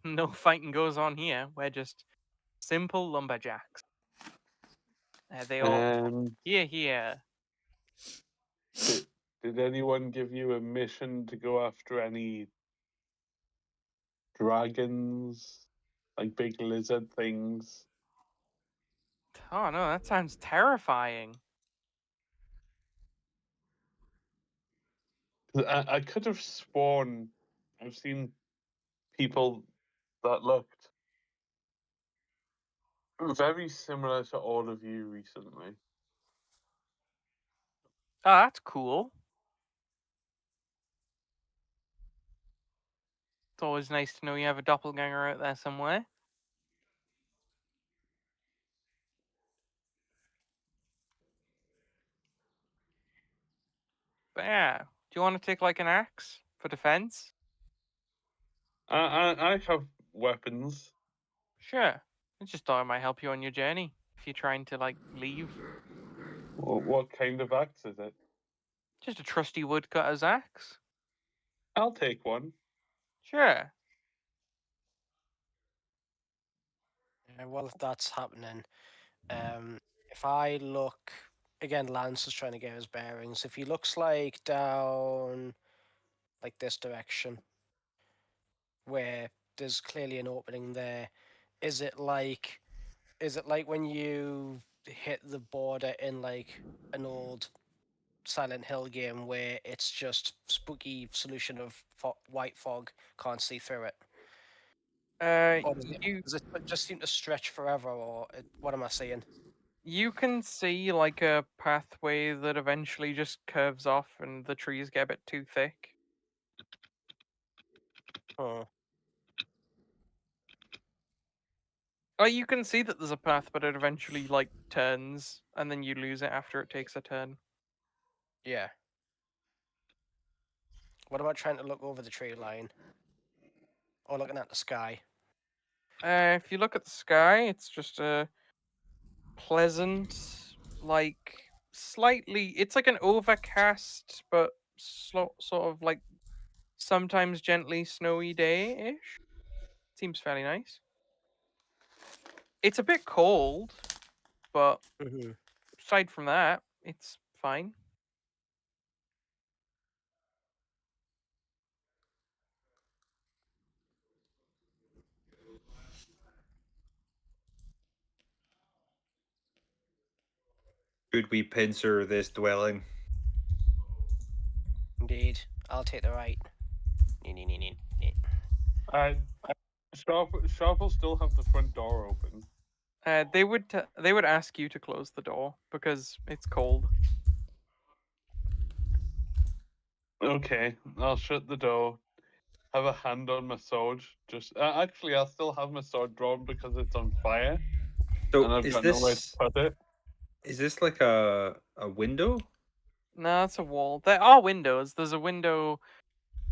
no fighting goes on here. We're just simple lumberjacks. They all Um, here. did anyone give you a mission to go after any dragons, like big lizard things? Oh no, that sounds terrifying. 'Cause I could have sworn I've seen people that looked very similar to all of you recently. Oh, that's cool. It's always nice to know you have a doppelganger out there somewhere. But yeah, do you want to take like an axe for defense? I have weapons. Sure. I just thought it might help you on your journey if you're trying to like leave. What kind of axe is it? Just a trusty woodcutter's axe. I'll take one. Sure. Well, if that's happening, if I look again, Lance is trying to get his bearings. If he looks like down, like this direction, where there's clearly an opening there, is it like, when you hit the border in like an old Silent Hill game where it's just spooky solution of white fog, can't see through it? Or You does it just seem to stretch forever, or what am I saying? you can see like a pathway that eventually just curves off, and the trees get a bit too thick. Oh, Like you can see that there's a path, but it eventually like turns, and then you lose it after it takes a turn. yeah. What about trying to look over the tree line? Or looking at the sky? If you look at the sky, it's just a pleasant, like slightly. It's like an overcast, but sort of like sometimes gently snowy day-ish. Seems fairly nice. It's a bit cold, but Mm-hmm. aside from that, it's fine. Could we pincer this dwelling? Indeed. I'll take the right. Nee, nee, nee, nee, nee. Sharp will still have the front door open. They would ask you to close the door because it's cold. Okay, I'll shut the door. Have a hand on my sword. Just actually, I'll still have my sword drawn because it's on fire, and So I've got nowhere to put it. is this like a window? No, it's a wall. There are windows. There's a window.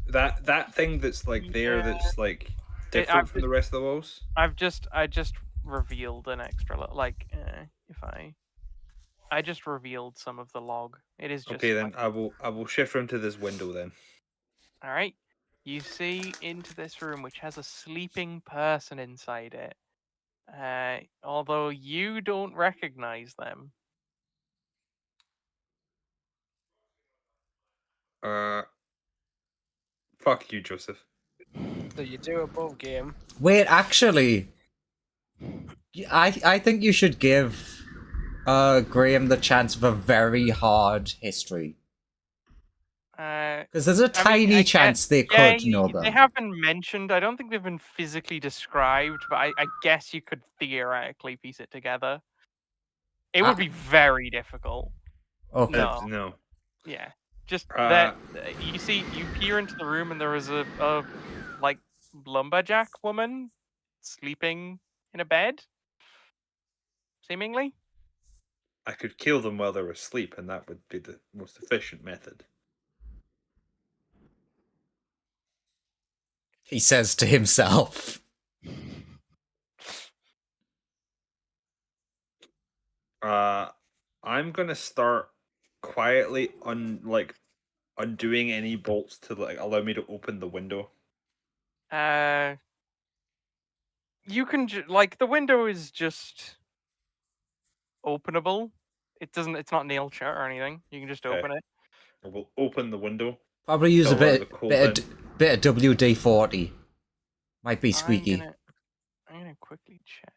That thing that's like there, Yeah. that's like different from the rest of the walls. I just revealed an extra if I just revealed some of the log. It is just Okay, then I will shift room to this window then. all right. You see into this room, which has a sleeping person inside it. Although you don't recognize them. Fuck you, Joseph. So you do above game. Wait, actually, I think you should give Graham the chance of a very hard history. Because there's a tiny chance they could know them. They have been mentioned. I don't think they've been physically described, but I guess you could theoretically piece it together. It would be very difficult. Okay. No. Yeah. Just Uh, that you peer into the room and there is a like lumberjack woman sleeping in a bed, seemingly. I could kill them while they're asleep, and that would be the most efficient method. He says to himself. I'm gonna start quietly undoing any bolts to like allow me to open the window. You can like the window is just openable. It doesn't. It's not nailed shut or anything. You can just Okay. open it. I will open the window. Probably use a to allow the bit, cold bit, in. bit of WD-40. Might be I'm squeaky. gonna quickly check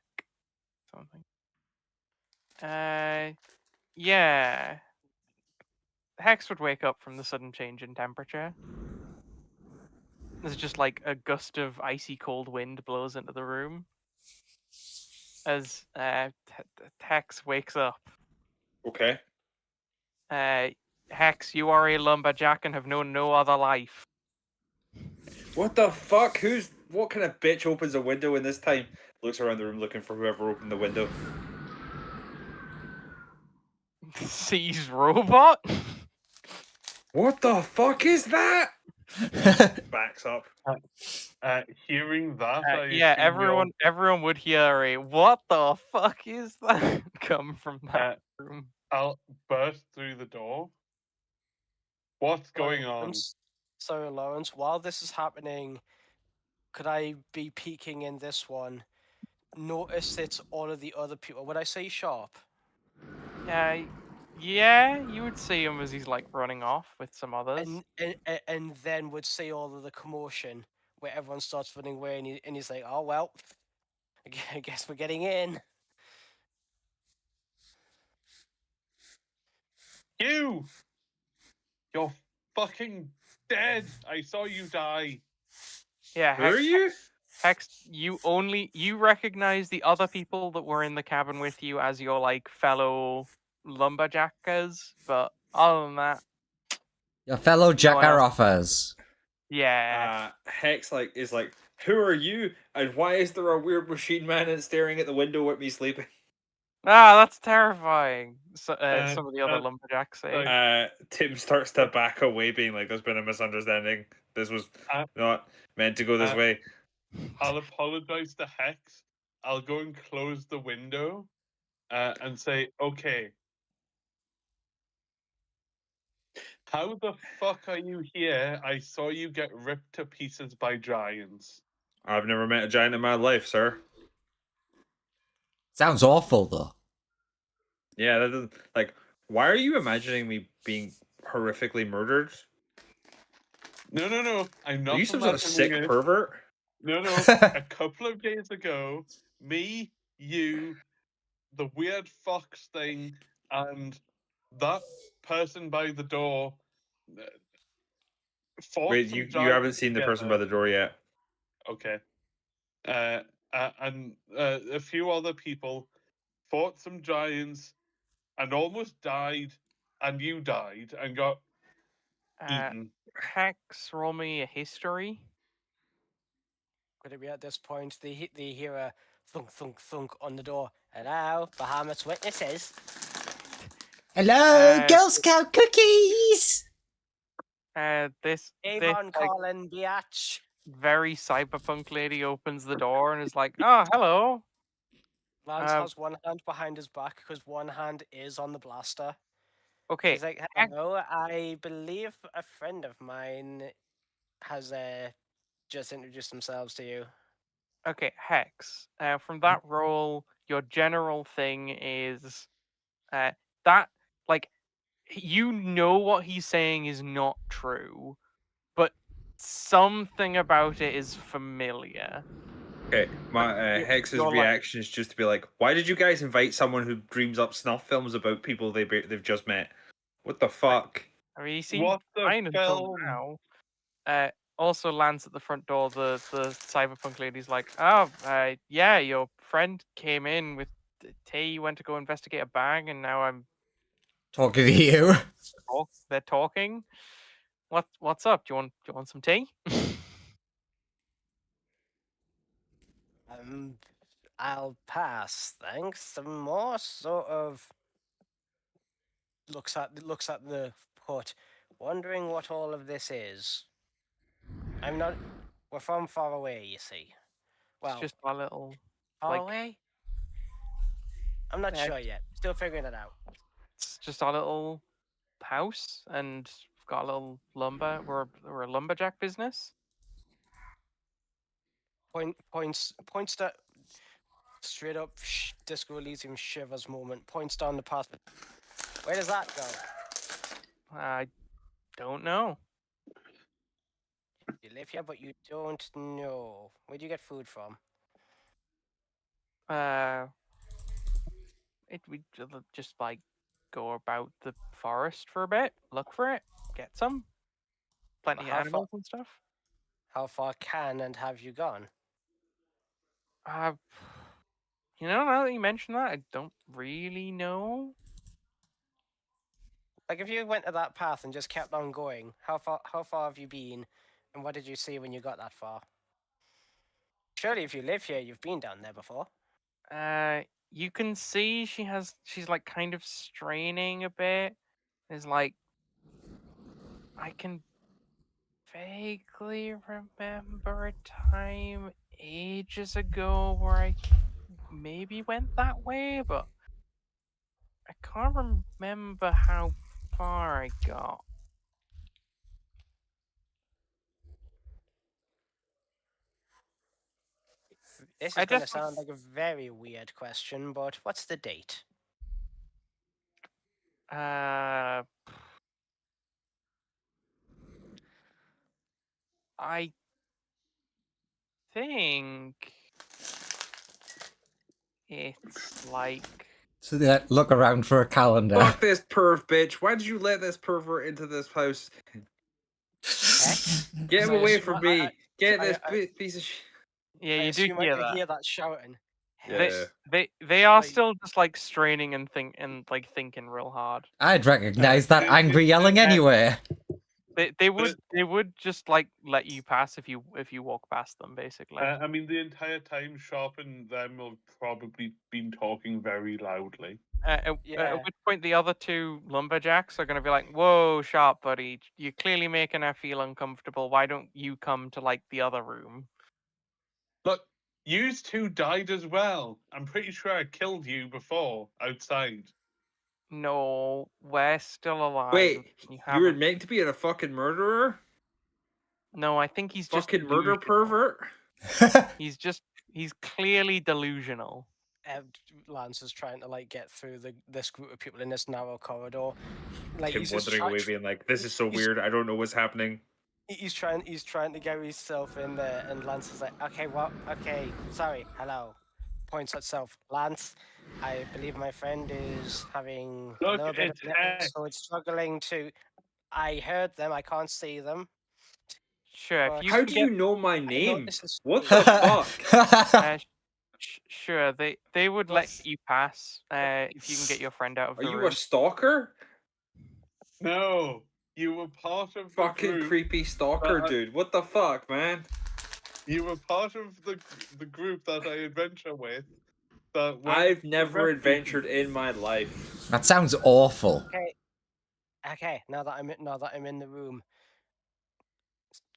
something. Yeah. Hex would wake up from the sudden change in temperature. There's just like a gust of icy cold wind blows into the room as Hex wakes up. Okay. Hex, you are a lumberjack and have known no other life. What the fuck? What kind of bitch opens a window in this time? Looks around the room looking for whoever opened the window. Sees robot. What the fuck is that? Backs up. Hearing that, I Yeah, assume everyone would hear a "What the fuck is that?" come from that room. I'll burst through the door. What's going on? So, Lawrence, while this is happening, could I be peeking in this one? Notice it's all of the other people. Would I say sharp? Yeah, you would see him as he's like running off with some others. And then would see all of the commotion where everyone starts running away, and he's like, "Oh well, I guess we're getting in." You're fucking dead. I saw you die. Yeah, Who are you? Hex, you recognize the other people that were in the cabin with you as your like fellow lumberjackers, but other than that, Your fellow No one else. Jackaroffers. yeah. Hex is like, who are you? And why is there a weird machine man and staring at the window at me sleeping? That's terrifying. So, some of the other lumberjacks say. Tim starts to back away, being like, "There's been a misunderstanding. This was not meant to go this way." I'll apologize to Hex. I'll go and close the window and say, okay. How the fuck are you here? I saw you get ripped to pieces by giants. I've never met a giant in my life, sir. Sounds awful, though. Yeah, that doesn't like. Why are you imagining me being horrifically murdered? No. I'm not. Are you some sort of sick imagining it. pervert? No. A couple of days ago, me, you, the weird fox thing, and that person by the door fought Wait, some you giants haven't seen the person by together. the door yet. Okay. And a few other people fought some giants and almost died, and you died and got eaten. Hex, roll me a history. Could it be at this point they hear a thunk thunk thunk on the door? Hello, Bahamas witnesses. Hello, Girl Scout cookies! This Avon like, Colin biatch. very cyberpunk lady opens the door and is like, "Oh, hello." Lance has one hand behind his back because one hand is on the blaster. Okay. He's like, "Hello, I believe a friend of mine has just introduced themselves to you." Okay, Hex. From that role, your general thing is that like you know what he's saying is not true, but something about it is familiar. Okay, my Hex's you're like- reaction is just to be like, "Why did you guys invite someone who dreams up snuff films about people they've just met? What the fuck?" I mean, he seemed What the fine until film? now. Also lands at the front door. The cyberpunk lady's like, "Oh, yeah, your friend came in with tea. Went to go investigate a bag, and now I'm Talking to you. they're talking. What's up? Do you want some tea?" I'll pass, thanks. Some more sort of looks at the hut, wondering what all of this is. I'm not. We're from far away, you see. Well, It's just a little far like away. I'm not Yeah. sure yet. Still figuring it out. It's just our little house, and we've got a little lumber. We're a lumberjack business. Points to straight up Disco Elysium shivers moment. Points down the path. Where does that go? I don't know. You live here, but you don't know. Where do you get food from? We just like go about the forest for a bit, look for it, get some. Plenty of How far- animals and stuff. How far can and have you gone? Uh, now that you mention that, I don't really know. Like, if you went to that path and just kept on going, how far have you been, and what did you see when you got that far? Surely, if you live here, you've been down there before. You can see she's like kind of straining a bit. There's like, I can vaguely remember a time ages ago where I maybe went that way, but I can't remember how far I got. This I is going to just- sound like a very weird question, but what's the date? I think it's like So they look around for a calendar. Fuck this perv, bitch. Why did you let this pervert into this house? Get him So I away assume from I- me. Get I- this I- piece of shit. yeah, I you do assume I hear could that. hear that shouting. Yeah. They are Like- still just like straining and thinking real hard. I'd recognize that it- angry it- yelling it- anyway. They would just like let you pass if you walk past them, basically. I mean, the entire time, Sharp and them have probably been talking very loudly. Yeah. At which point the other two lumberjacks are going to be like, "Whoa, Sharp buddy, you're clearly making her feel uncomfortable. Why don't you come to like the other room?" Look, you two died as well. I'm pretty sure I killed you before outside. No, we're still alive. Wait, You you were haven't. meant to be a fucking murderer? No, I think he's just Fucking murder delusional. pervert? He's clearly delusional. Lance is trying to like get through this group of people in this narrow corridor. Like Him he's just wandering away being like, this is so he's- weird, I don't know what's happening. he's trying to get himself in there, and Lance is like, okay, what? Okay, sorry, hello. Points at self. Lance, I believe my friend is having a Look, little bit of it's an Hex. episode, struggling to. I heard them. I can't see them. Sure, if you How can do get, you know my I know name? this is What strange. the fuck? sure, they would Well, let you pass if you can get your friend out of Are the you room. a stalker? No, you were part of the Fucking group. creepy stalker, But- dude. What the fuck, man? You were part of the group that I adventure with. That went I've to never rescue adventured people. in my life. That sounds awful. Okay. Now that I'm in the room.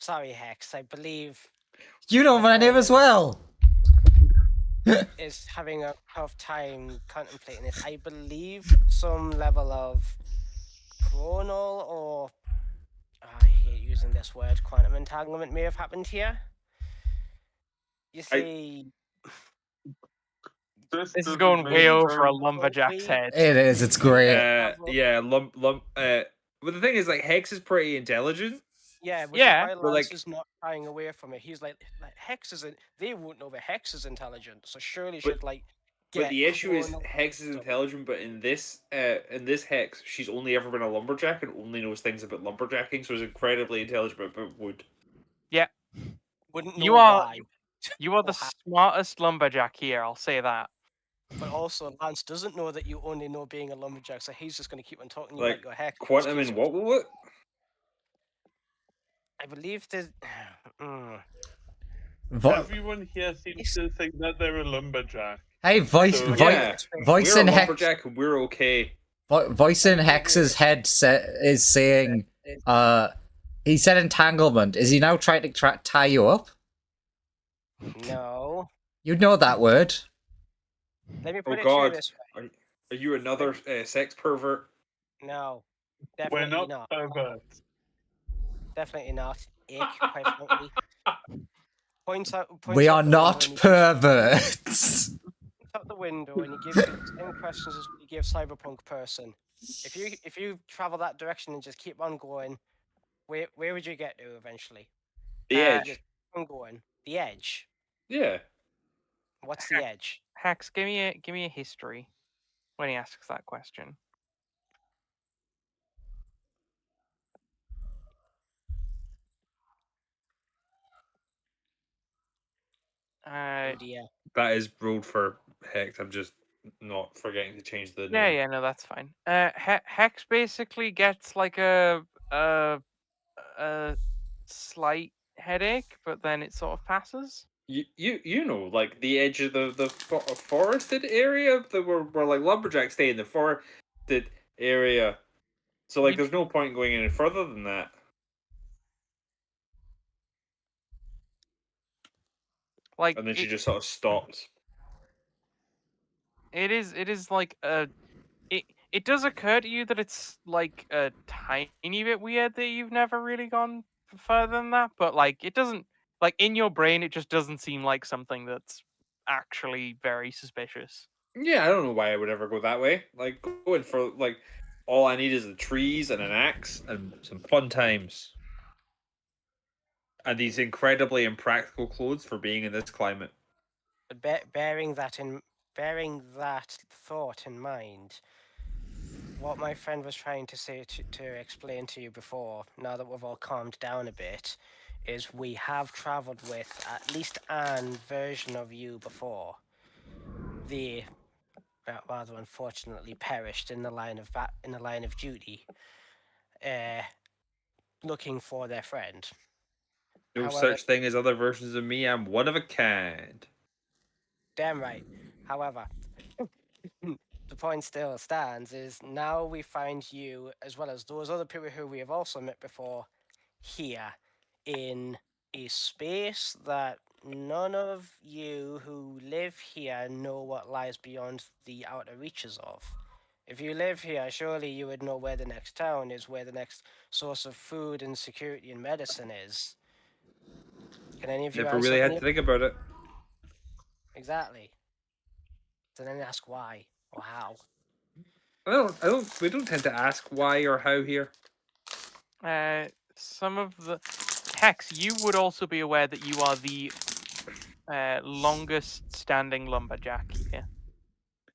Sorry, Hex. I believe You know my name as well. is having a tough time contemplating this. I believe some level of chronal or I hate using this word, quantum entanglement may have happened here. You see, This is doesn't going make way over a sense. lumberjack's head. It is. It's great. Yeah, but the thing is, like, Hex is pretty intelligent. yeah, which Yeah, is why but, Lance like- is not shying away from it. He's like Hex isn't. They won't know that Hex is intelligent, so surely But- should like. But get the issue is chronal Hex is wisdom. intelligent, but in this Hex, she's only ever been a lumberjack and only knows things about lumberjacking, so is incredibly intelligent about wood. Wouldn't know You are- why, You are the Or ha- smartest lumberjack here, I'll say that. but also Lance doesn't know that you only know being a lumberjack, so he's just going to keep on talking to you Like, about your Hex. Quantum Excuse and me. what? I believe there's. Vo- Everyone here seems to think that they're a lumberjack. hey, voice, So- Yeah. voice We're a in Hex, lumberjack and we're okay. voice in Hex's head is saying, he said entanglement. Is he now trying to tie you up? No. You know that word. Let me Oh put it to you God. this way. Are you another sex pervert? No, We're definitely not not. perverts. Definitely not. Ick, quite frankly. Points We are out the window not and he perverts. points out the window and he gives you the same questions as he gives Cyberpunk person. If you travel that direction and just keep on going, where would you get to eventually? The You edge. just keep on going. The edge. Yeah. What's the edge? Hex, give me a history when he asks that question. Oh dear. That is ruled for Hex. I'm just not forgetting to change the Yeah, name. yeah, no, that's fine. Hex basically gets like a slight headache, but then it sort of passes. You know, like the edge of the forested area that where like lumberjacks stay in the forested area. So like, You- there's no point going any further than that. Like And then she just sort of stops. it is like it does occur to you that it's like a tiny bit weird that you've never really gone further than that, but like it doesn't, like in your brain it just doesn't seem like something that's actually very suspicious. Yeah, I don't know why I would ever go that way. Like, going for like, all I need is the trees and an axe and some fun times. And these incredibly impractical clothes for being in this climate. Bearing that thought in mind, what my friend was trying to say to explain to you before, now that we've all calmed down a bit, is we have travelled with at least an version of you before. The rather unfortunately perished in the line of duty, uh, looking for their friend. No However, such thing as other versions of me. I'm one of a kind. damn right. However, the point still stands is now we find you, as well as those other people who we have also met before, here in a space that none of you who live here know what lies beyond the outer reaches of. If you live here, surely you would know where the next town is, where the next source of food and security and medicine is. Can any of you Never answer really had any? to think about it. Exactly. So then ask why or how. We don't tend to ask why or how here. Some of the Hex, you would also be aware that you are the longest standing lumberjack here.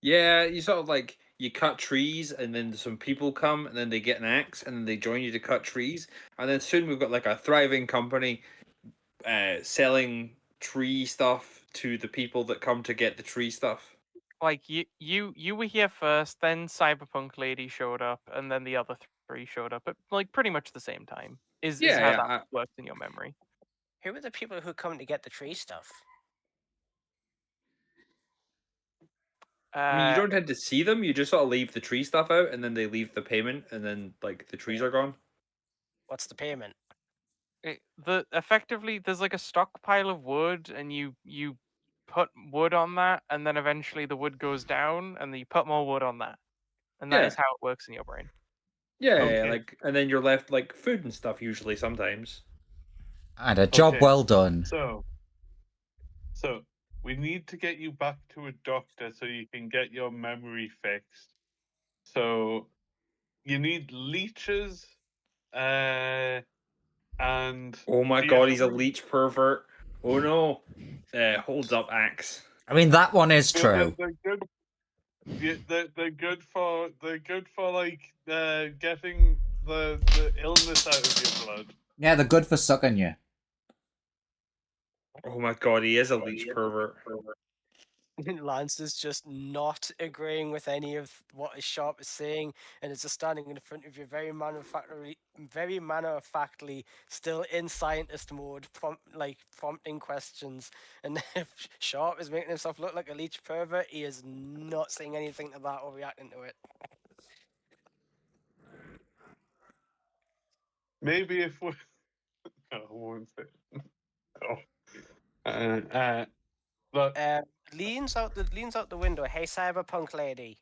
Yeah, you sort of like, you cut trees and then some people come and then they get an axe and then they join you to cut trees. And then soon we've got like a thriving company selling tree stuff to the people that come to get the tree stuff. Like you were here first, then Cyberpunk Lady showed up, and then the other three showed up at like pretty much the same time. Is Yeah, how yeah. that works in your memory. Who are the people who come to get the tree stuff? I mean, you Uh, don't tend to see them. You just sort of leave the tree stuff out, and then they leave the payment, and then like the trees are gone. What's the payment? effectively there's like a stockpile of wood, and you put wood on that, and then eventually the wood goes down, and then you put more wood on that, and that Yeah, is how it works in your brain. yeah, Okay. like, and then you're left like food and stuff usually sometimes. And a job Okay. well done. So we need to get you back to a doctor so you can get your memory fixed. So you need leeches, and Oh my do you god, he's a have any- leech pervert. Oh no. Holds up axe. I mean, that one is they're- true. They're good. Yeah, they're good for like getting the illness out of your blood. Yeah, they're good for sucking you. Oh my god, he is a leech pervert. Lance is just not agreeing with any of what Sharp is saying, and is just standing in front of you, very matter of factly, still in scientist mode, prompting questions. And if Sharp is making himself look like a leech pervert, he is not saying anything to that or reacting to it. Maybe if we. No, I won't say. But Leans out the window. Hey, cyberpunk lady,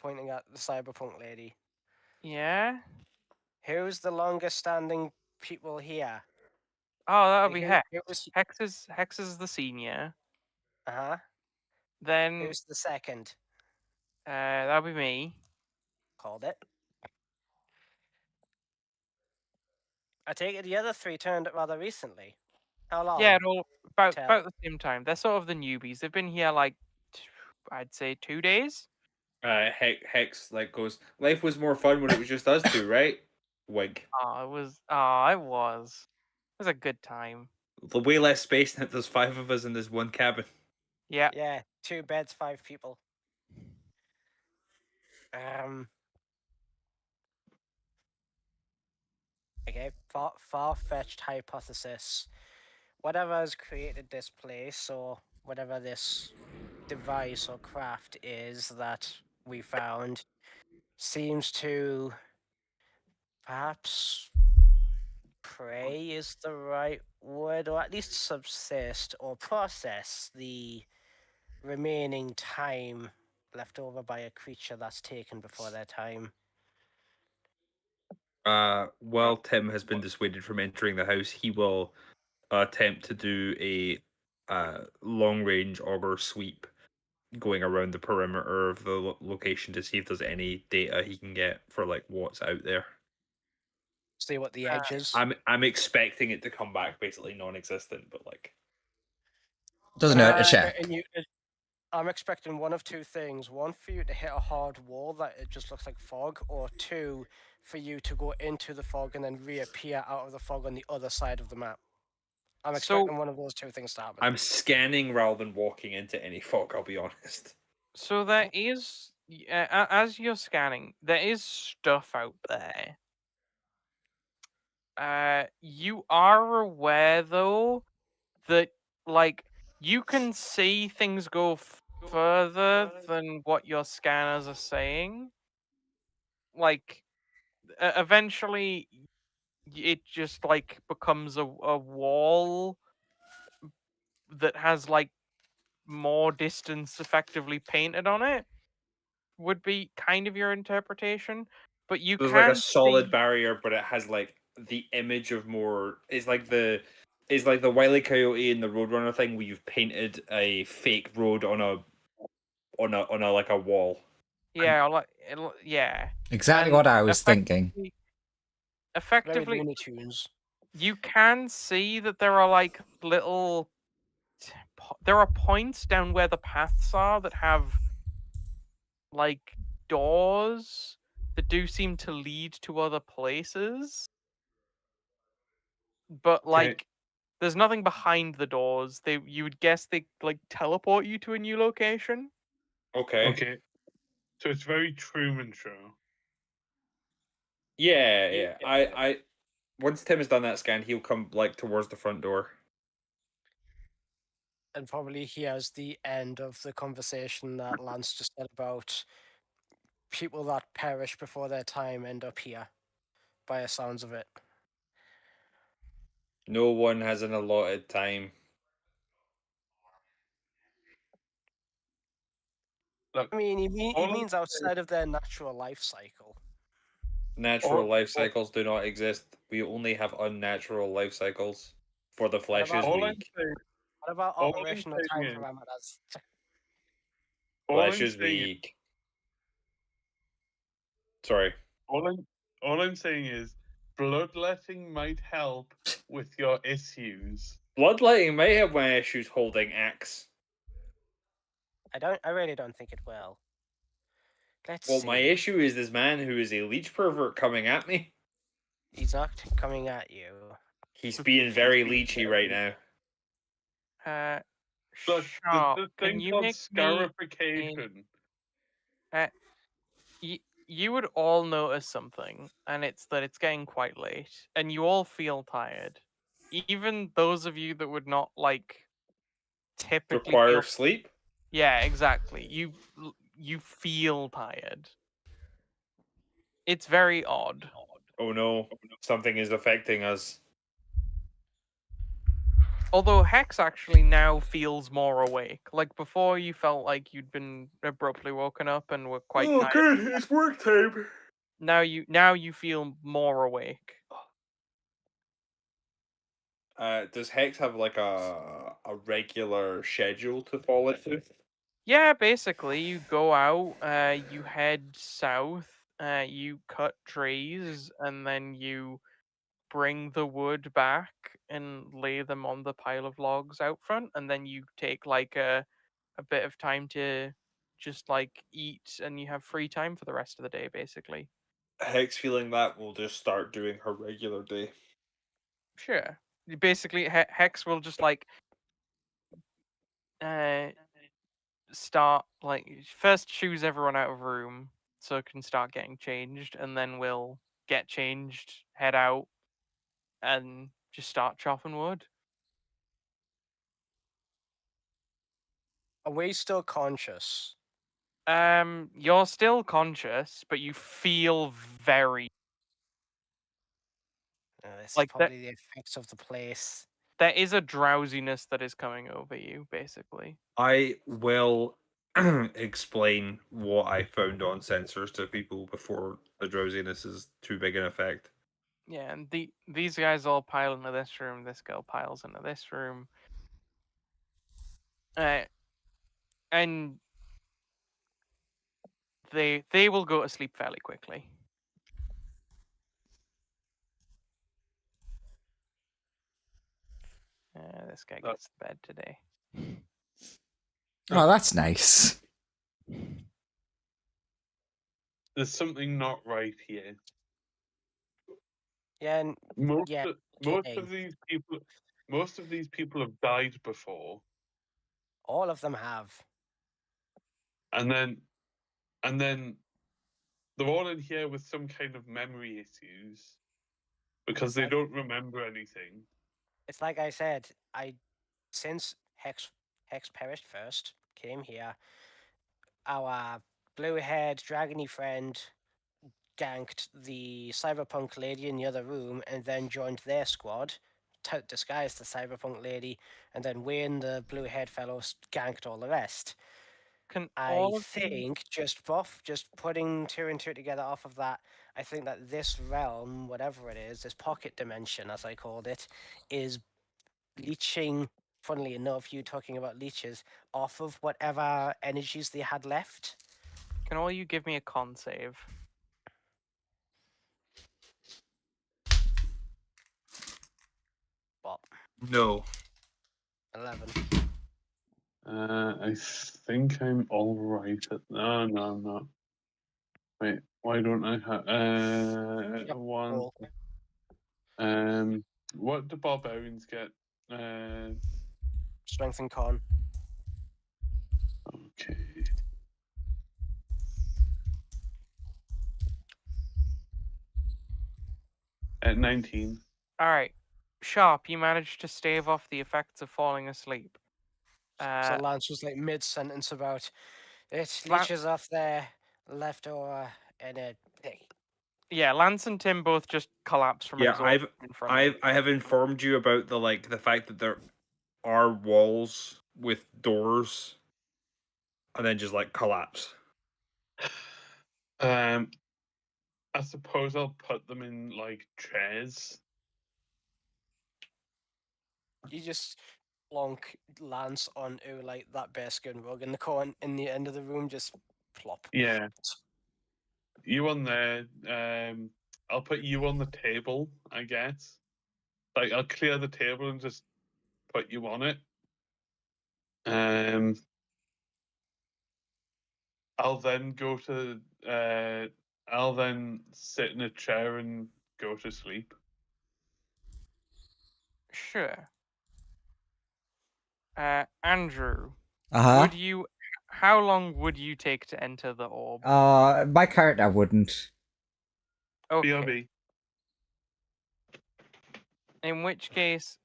pointing at the cyberpunk lady. Yeah. Who's the longest standing people here? Oh, that'll Like, be who- Hex. who was- Hex is the senior. Uh-huh. Then Who's the second? that'll be me. Called it. I take it the other three turned it rather recently. How long? Yeah, it'll about Tell. about the same time. They're sort of the newbies. They've been here like I'd say 2 days. Hex like goes. Life was more fun when it was just us two, right? Wink. Oh, it was. Oh, it was. It was a good time. The way less space now. There's 5 of us in this one cabin. Yeah. Yeah, 2 beds, 5 people. Okay, far-fetched hypothesis. Whatever has created this place, or whatever this device or craft is that we found, seems to perhaps prey is the right word, or at least subsist or process the remaining time left over by a creature that's taken before their time. While Tim has been dissuaded from entering the house, he will attempt to do a long range auger sweep going around the perimeter of the location to see if there's any data he can get for like what's out there. See what the edge is. I'm expecting it to come back basically non-existent, but like Doesn't hurt to check. I'm expecting one of 2 things. One, for you to hit a hard wall that it just looks like fog, or 2, for you to go into the fog and then reappear out of the fog on the other side of the map. I'm So- expecting one of those 2 things to happen. I'm scanning rather than walking into any fog, I'll be honest. So there is, as you're scanning, there is stuff out there. You are aware though that like you can see things go further than what your scanners are saying. Like, eventually, it just like becomes a wall that has like more distance effectively painted on it. Would be kind of your interpretation, but you There's can like a solid see... barrier, but it has like the image of more. It's like the Wile E. Coyote and the Roadrunner thing where you've painted a fake road on a like a wall. Yeah, yeah. Exactly And what I was thinking. Very Effectively, Looney Tunes. you can see that there are like little. There are points down where the paths are that have like doors that do seem to lead to other places. But like there's nothing behind the doors. You would guess they like teleport you to a new location. Okay. Okay. So it's very Truman Show. Yeah. I once Tim has done that scan, he'll come like towards the front door. And probably here's the end of the conversation that Lance just said about people that perish before their time end up here, by the sounds of it. No one has an allotted time. Look, I mean, he all I'm means outside of their natural life cycle. Natural life cycles do not exist. We only have unnatural life cycles. For the flesh is about- all I'm weak. saying, What about All I'm operational saying time is- parameters? all Flesh I'm is saying, weak. Sorry. all I'm saying is, bloodletting might help with your issues. Bloodletting may have my issues holding axe. I really don't think it will. Let's Well, see. my issue is this man who is a leech pervert coming at me. He's not coming at you. He's being very leechy right now. Look, Sharp, there's this can thing you called make me scarification. you would all notice something, and it's that it's getting quite late, and you all feel tired. Even those of you that would not like typically Require feel... sleep? Yeah, exactly. You feel tired. It's very odd. Oh no, something is affecting us. Although Hex actually now feels more awake. Like before, you felt like you'd been abruptly woken up and were quite Oh, tired. good. It's work time. Now you feel more awake. Does Hex have like a regular schedule to fall into? Yeah, basically, you go out, you head south, you cut trees, and then you bring the wood back and lay them on the pile of logs out front, and then you take like a bit of time to just like eat, and you have free time for the rest of the day, basically. Hex feeling that will just start doing her regular day. Sure. Basically, Hex will just like uh start like first choose everyone out of room so it can start getting changed, and then we'll get changed, head out, and just start chopping wood. Are we still conscious? You're still conscious, but you feel very This is like that. probably the effects of the place. There is a drowsiness that is coming over you, basically. I will explain what I found on sensors to people before the drowsiness is too big an effect. Yeah, and these guys all pile into this room. This girl piles into this room. And they will go to sleep fairly quickly. This guy gets to bed today. Oh, that's nice. There's something not right here. Yeah, and Most yeah, most kidding. of these people have died before, All of them have. and then they're all in here with some kind of memory issues because It's they like- don't remember anything. It's like I said, since Hex perished first, came here, our blue-haired dragony friend ganked the cyberpunk lady in the other room and then joined their squad, disguised the cyberpunk lady, and then Wayne, the blue-haired fellow, ganked all the rest. Can I all of think just putting two and two together off of that, I think that this realm, whatever it is, this pocket dimension as I called it, is leeching, funnily enough, you talking about leeches, off of whatever energies they had left. Can all you give me a con save? What? No. 11. I think I'm all right. No, I'm not. Wait, why don't I have Yep, one? cool. What do barbarians get? Strength and con. Okay. At 19. All right, Sharp, you managed to stave off the effects of falling asleep. So Lance was like mid-sentence about it Lan- leeches off their left or and a Yeah, Lance and Tim both just collapsed from Yeah, exhaustion in front of you. I have informed you about the fact that there are walls with doors and then just like collapse. I suppose I'll put them in like chairs. You just plonk Lance onto like that bearskin rug in the corner in the end of the room, just plop. Yeah. You on there. I'll put you on the table, I guess. Like I'll clear the table and just put you on it. I'll then go to I'll then sit in a chair and go to sleep. Sure. Andrew, Uh would you? How long would you take to enter the orb? huh. My character wouldn't. Okay. BRB. In which case,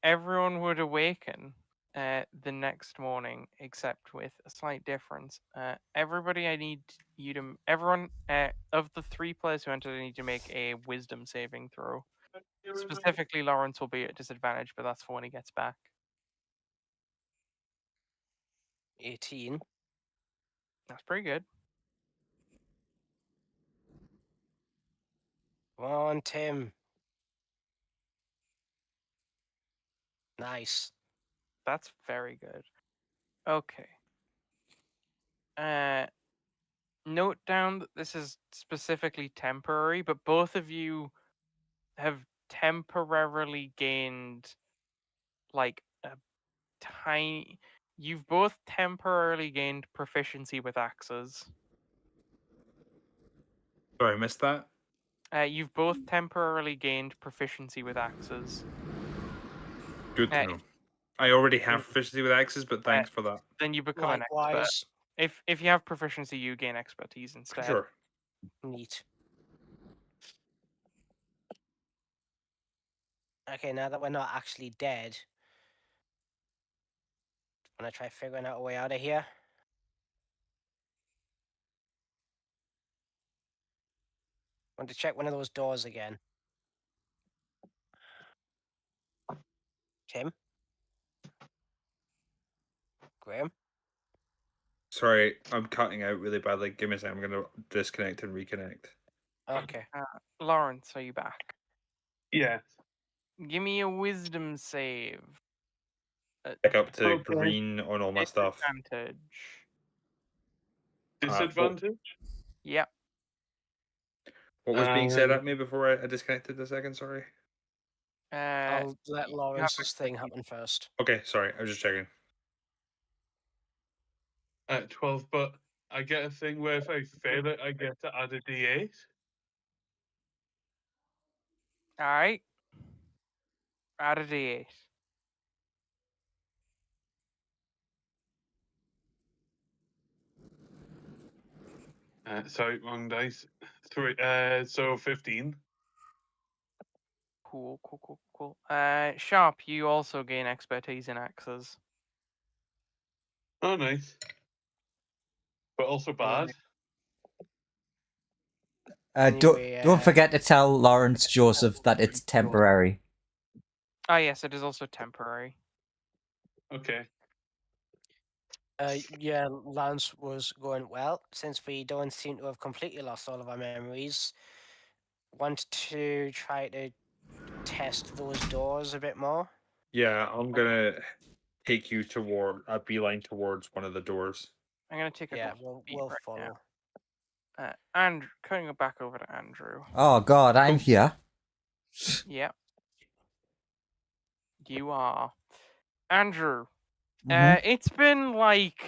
everyone would awaken the next morning, except with a slight difference. Everybody, I need you to. Everyone of the 3 players who entered, I need to make a Wisdom saving throw. Specifically, Lawrence will be at disadvantage, but that's for when he gets back. 18. That's pretty good. Come on, Tim. Nice. That's very good. Okay. Note down that this is specifically temporary, but both of you have temporarily gained like a tiny. You've both temporarily gained proficiency with axes. Sorry, I missed that. You've both temporarily gained proficiency with axes. Good to Uh, know. I already have proficiency with axes, but thanks for that. Then you become an expert. Likewise. If you have proficiency, you gain expertise instead. Sure. Neat. Okay, now that we're not actually dead, wanna try figuring out a way out of here? Want to check one of those doors again. Tim? Graham? Sorry, I'm cutting out really badly. Give me a second. I'm gonna disconnect and reconnect. Okay. Lawrence, are you back? Yeah. Give me a wisdom save. Back up to Okay. green on all my stuff. Disadvantage. Disadvantage? Yep. What was being said at me before I disconnected a second? Sorry. I'll let you have Lawrence's thing expertise. happen first. Okay, sorry. I was just checking. At 12, but I get a thing where if I fail it, I get to add a d8. Alright. Add a d8. Sorry, wrong dice. 3. So 15. Cool. Sharp, you also gain expertise in axes. Oh, nice. But also bad. Anyway, Don't forget to tell Lawrence Joseph that it's temporary. Ah, yes, it is also temporary. Okay. Yeah, Lance was going, well, since we don't seem to have completely lost all of our memories, want to try to test those doors a bit more. Yeah, I'm gonna take you toward a beeline towards one of the doors. I'm gonna take a Yeah, look we'll right follow. now. Andrew, cutting it back over to Andrew. Oh god, I'm here. Yep. You are. Andrew, Mhm. it's been like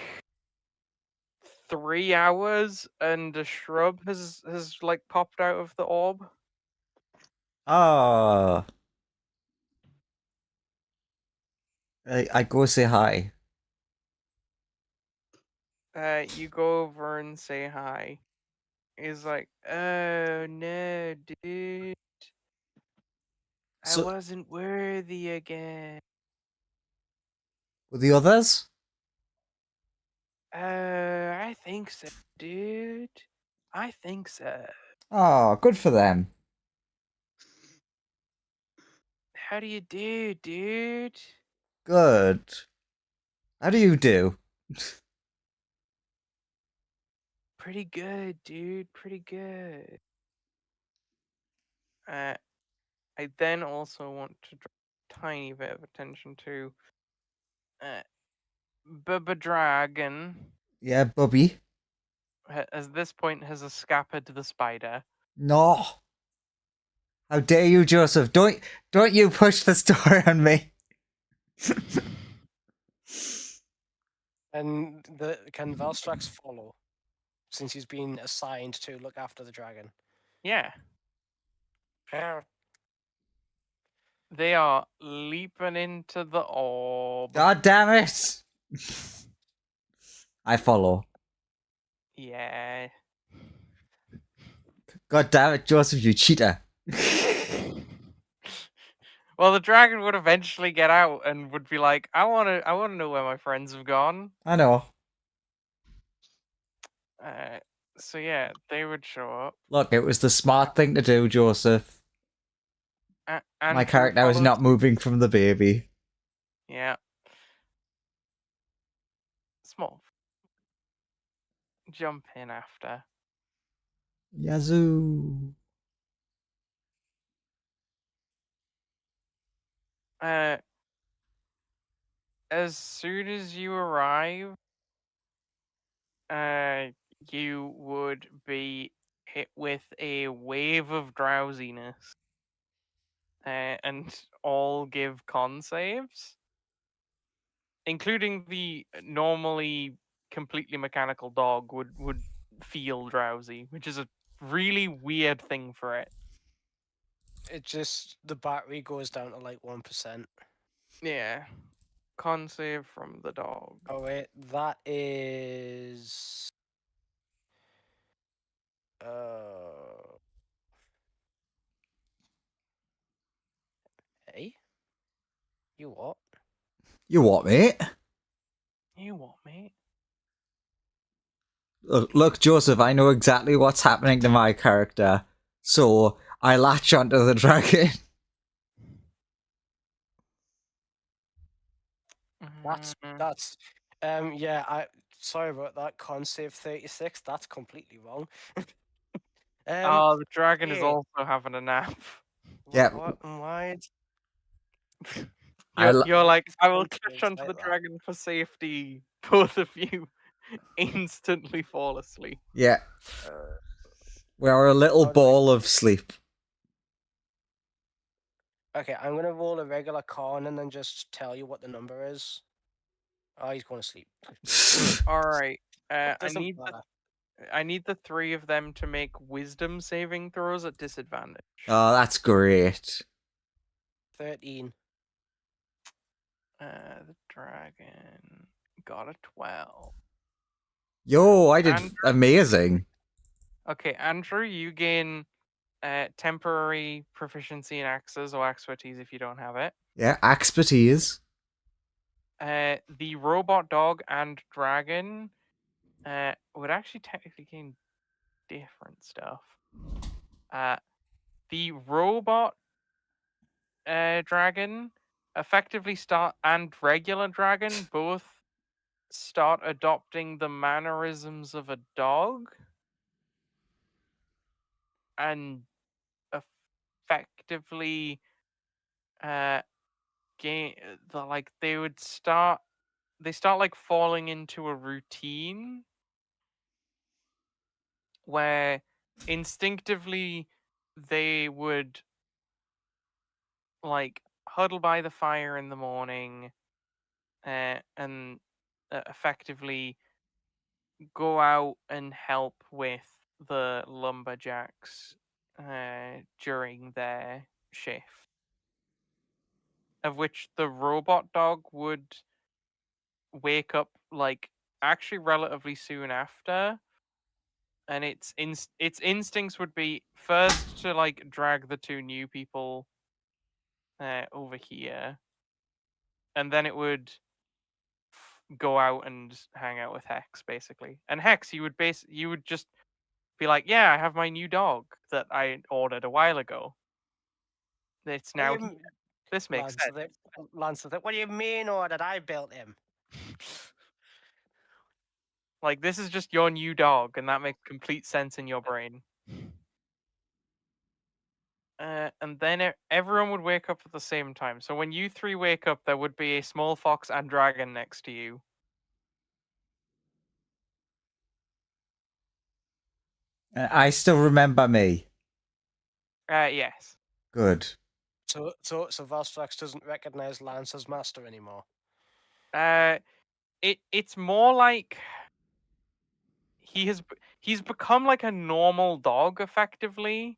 3 hours and a shrub has like popped out of the orb. Oh. I go say hi. You go over and say hi. He's like, oh no, dude. I So, wasn't worthy again. with the others? I think so, dude. I think so. Oh, good for them. How do you do, dude? Good. How do you do? Pretty good, dude. Pretty good. I then also want to draw a tiny bit of attention to Bubba Dragon. Yeah, Bubby. At this point, has escaped the spider. No. How dare you, Joseph? Don't you push the story on me. And can Velstrax follow, since he's been assigned to look after the dragon? Yeah, Yeah. they are leaping into the orb. God damn it. I follow. Yeah. God damn it, Joseph, you cheater. Well, the dragon would eventually get out and would be like, I wanna know where my friends have gone. I know. So yeah, they would show up. Look, it was the smart thing to do, Joseph. A- My Andrew character is follows- not moving from the baby. Yeah. Small. Jump in after. Yazoo. As soon as you arrive, you would be hit with a wave of drowsiness, and all give con saves, including the normally completely mechanical dog would feel drowsy, which is a really weird thing for it. It just the battery goes down to like 1%. Yeah, con save from the dog. Oh wait, that is hey? You what? You what, mate? You what, mate? Look, Joseph, I know exactly what's happening to my character, so I latch onto the dragon. That's yeah, I sorry about that. Con save 36, that's completely wrong. Oh, the dragon is yeah. also having a nap. Yeah. What and why? I li- You're like, I will Con clutch saves onto like the that. dragon for safety. Both of you instantly fall asleep. Yeah, Uh, we are a little How do I- ball of sleep. okay, I'm gonna roll a regular con and then just tell you what the number is. Oh, he's going to sleep. All right. I Doesn't need matter. I need the three of them to make wisdom saving throws at disadvantage. Oh, that's great. 13. The dragon got a 12. Yo, I did Andrew- amazing. Okay, Andrew, you gain temporary proficiency in axes or expertise if you don't have it. Yeah, expertise. The robot dog and dragon would actually technically gain different stuff. The robot dragon effectively and regular dragon both start adopting the mannerisms of a dog and effectively gain they start like falling into a routine where instinctively they would like huddle by the fire in the morning and effectively go out and help with the lumberjacks during their shift, of which the robot dog would wake up like actually relatively soon after, and its instincts would be first to like drag the two new people over here, and then it would go out and hang out with Hex basically. And Hex, you would just be like, "Yeah, I have my new dog that I ordered a while ago. It's What now do you here." m- This makes sense. Lance, what do you mean, or that I built him? Like this is just your new dog, and that makes complete sense in your brain. And then everyone would wake up at the same time. So when you three wake up, there would be a small fox and dragon next to you. I still remember me. Yes. Good. So Valstrax doesn't recognize Lance as master anymore. It's more like he's become like a normal dog effectively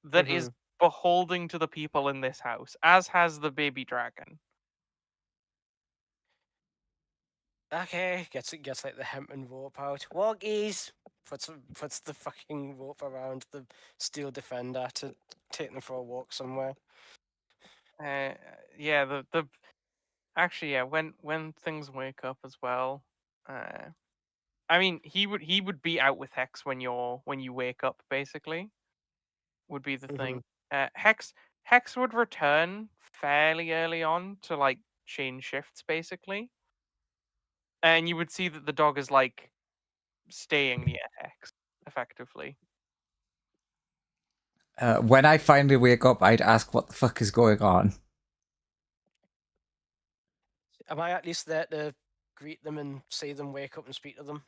that is beholding to the people in this house, as has the baby dragon. Okay, gets like the hempen rope out. Walkies! Puts the fucking rope around the steel defender to take them for a walk somewhere. Yeah, the actually, yeah, when things wake up as well, I mean he would be out with Hex when you wake up basically, would be the thing. Hex Hex would return fairly early on to like change shifts, basically, and you would see that the dog is like staying near Hex effectively. When I finally wake up, I'd ask what the fuck is going on. Am I at least there to greet them and see them wake up and speak to them?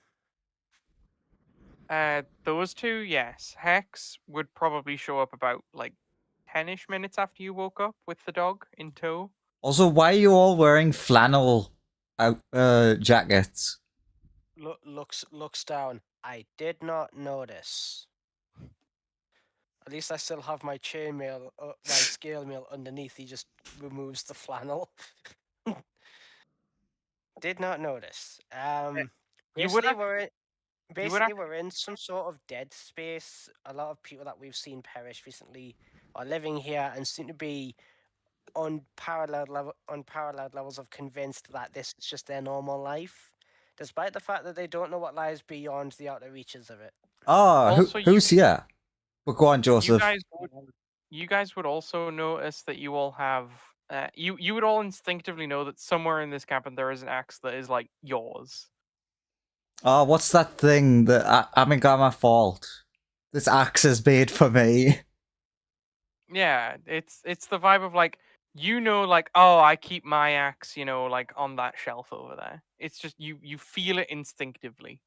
Those two, yes. Hex would probably show up about like 10-ish minutes after you woke up with the dog in tow. Also, why are you all wearing flannel jackets? Looks down. I did not notice. At least I still have my chainmail, my scale mail underneath. He just removes the flannel. Did not notice. You would Basically, have, you would basically have, we're in some sort of dead space. A lot of people that we've seen perish recently are living here and seem to be unparalleled levels of convinced that this is just their normal life, despite the fact that they don't know what lies beyond the outer reaches of it. Oh, Also, who's here? But go on, you Joseph. guys would also notice that you all have you would all instinctively know that somewhere in this cabin there is an axe that is like yours. Oh, what's that thing that I haven't got my fault? This axe is made for me. Yeah, it's the vibe of like, you know, like, oh, I keep my axe, you know, like on that shelf over there. It's just you feel it instinctively.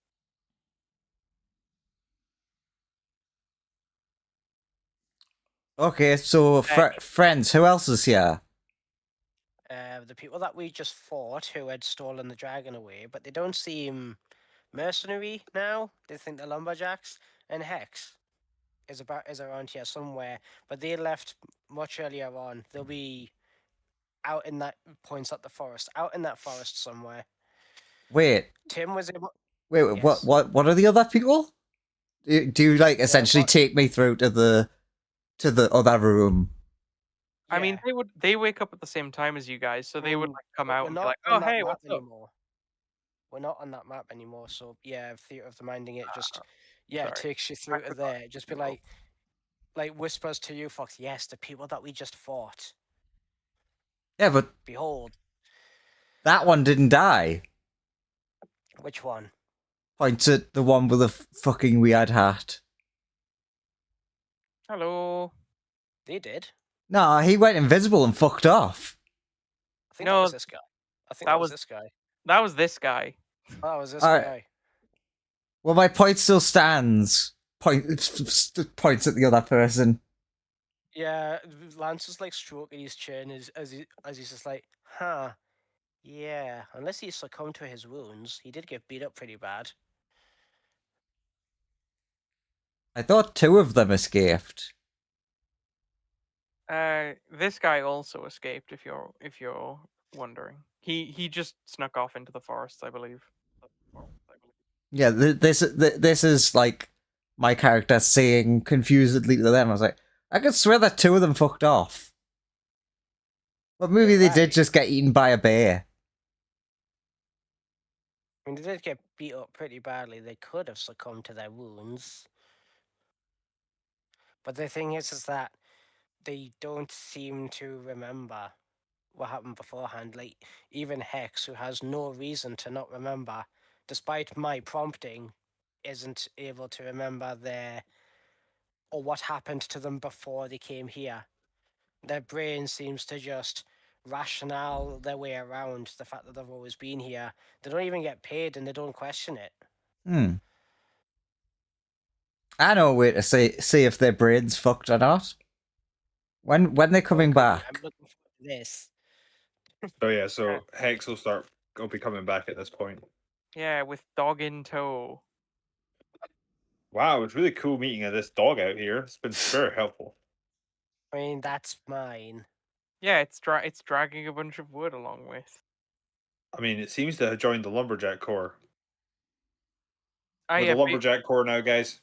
Okay, so friends, who else is here? The people that we just fought who had stolen the dragon away, but they don't seem mercenary now. They think they're lumberjacks. And Hex is around here somewhere, but they left much earlier on. They'll be out in that points at the forest, out in that forest somewhere. Wait, Tim was able. wait, Yes. what are the other people? Do you like essentially what- take me through to the other room? I mean, Yeah, they wake up at the same time as you guys, so they would Mm, like come but out we're and be not like, on oh, that hey, map what's up? anymore. We're not on that map anymore. So yeah, Theatre of the Minding it just Ah, yeah, it sorry. takes you through to forgot. there. Just be No. like whispers to you, Fox. Yes, the people that we just fought. Yeah, but Behold, that one didn't die. which one? Points at the one with the fucking weird hat. Hello. They did. No, he went invisible and fucked off. I think that No, was this guy. I think that that was was- this guy. That was this guy. Oh, that was this Alright. guy. Well, my point still stands. Points at the other person. Yeah, Lance was like stroking his chin as he's just like, huh. Yeah, unless he succumbed to his wounds, he did get beat up pretty bad. I thought two of them escaped. This guy also escaped. If you're wondering, he just snuck off into the forest, I believe. Yeah, this is like my character saying confusedly to them. I was like, I could swear that two of them fucked off. But maybe You're they did right. just get eaten by a bear. I mean, they did get beat up pretty badly. They could have succumbed to their wounds. But the thing is that they don't seem to remember what happened beforehand. Like, even Hex, who has no reason to not remember, despite my prompting, isn't able to remember or what happened to them before they came here. Their brain seems to just rationale their way around the fact that they've always been here. They don't even get paid and they don't question it. I know a way to see if their brain's fucked or not. When they're coming Okay, I'm back. looking for this. So yeah, so Hex will be coming back at this point. Yeah, with dog in tow. Wow, it's really cool meeting this dog out here. It's been very helpful. I mean, that's mine. Yeah, it's dragging a bunch of wood along with. I mean, it seems to have joined the lumberjack corps. Ah, We're yeah, the lumberjack corps now, guys.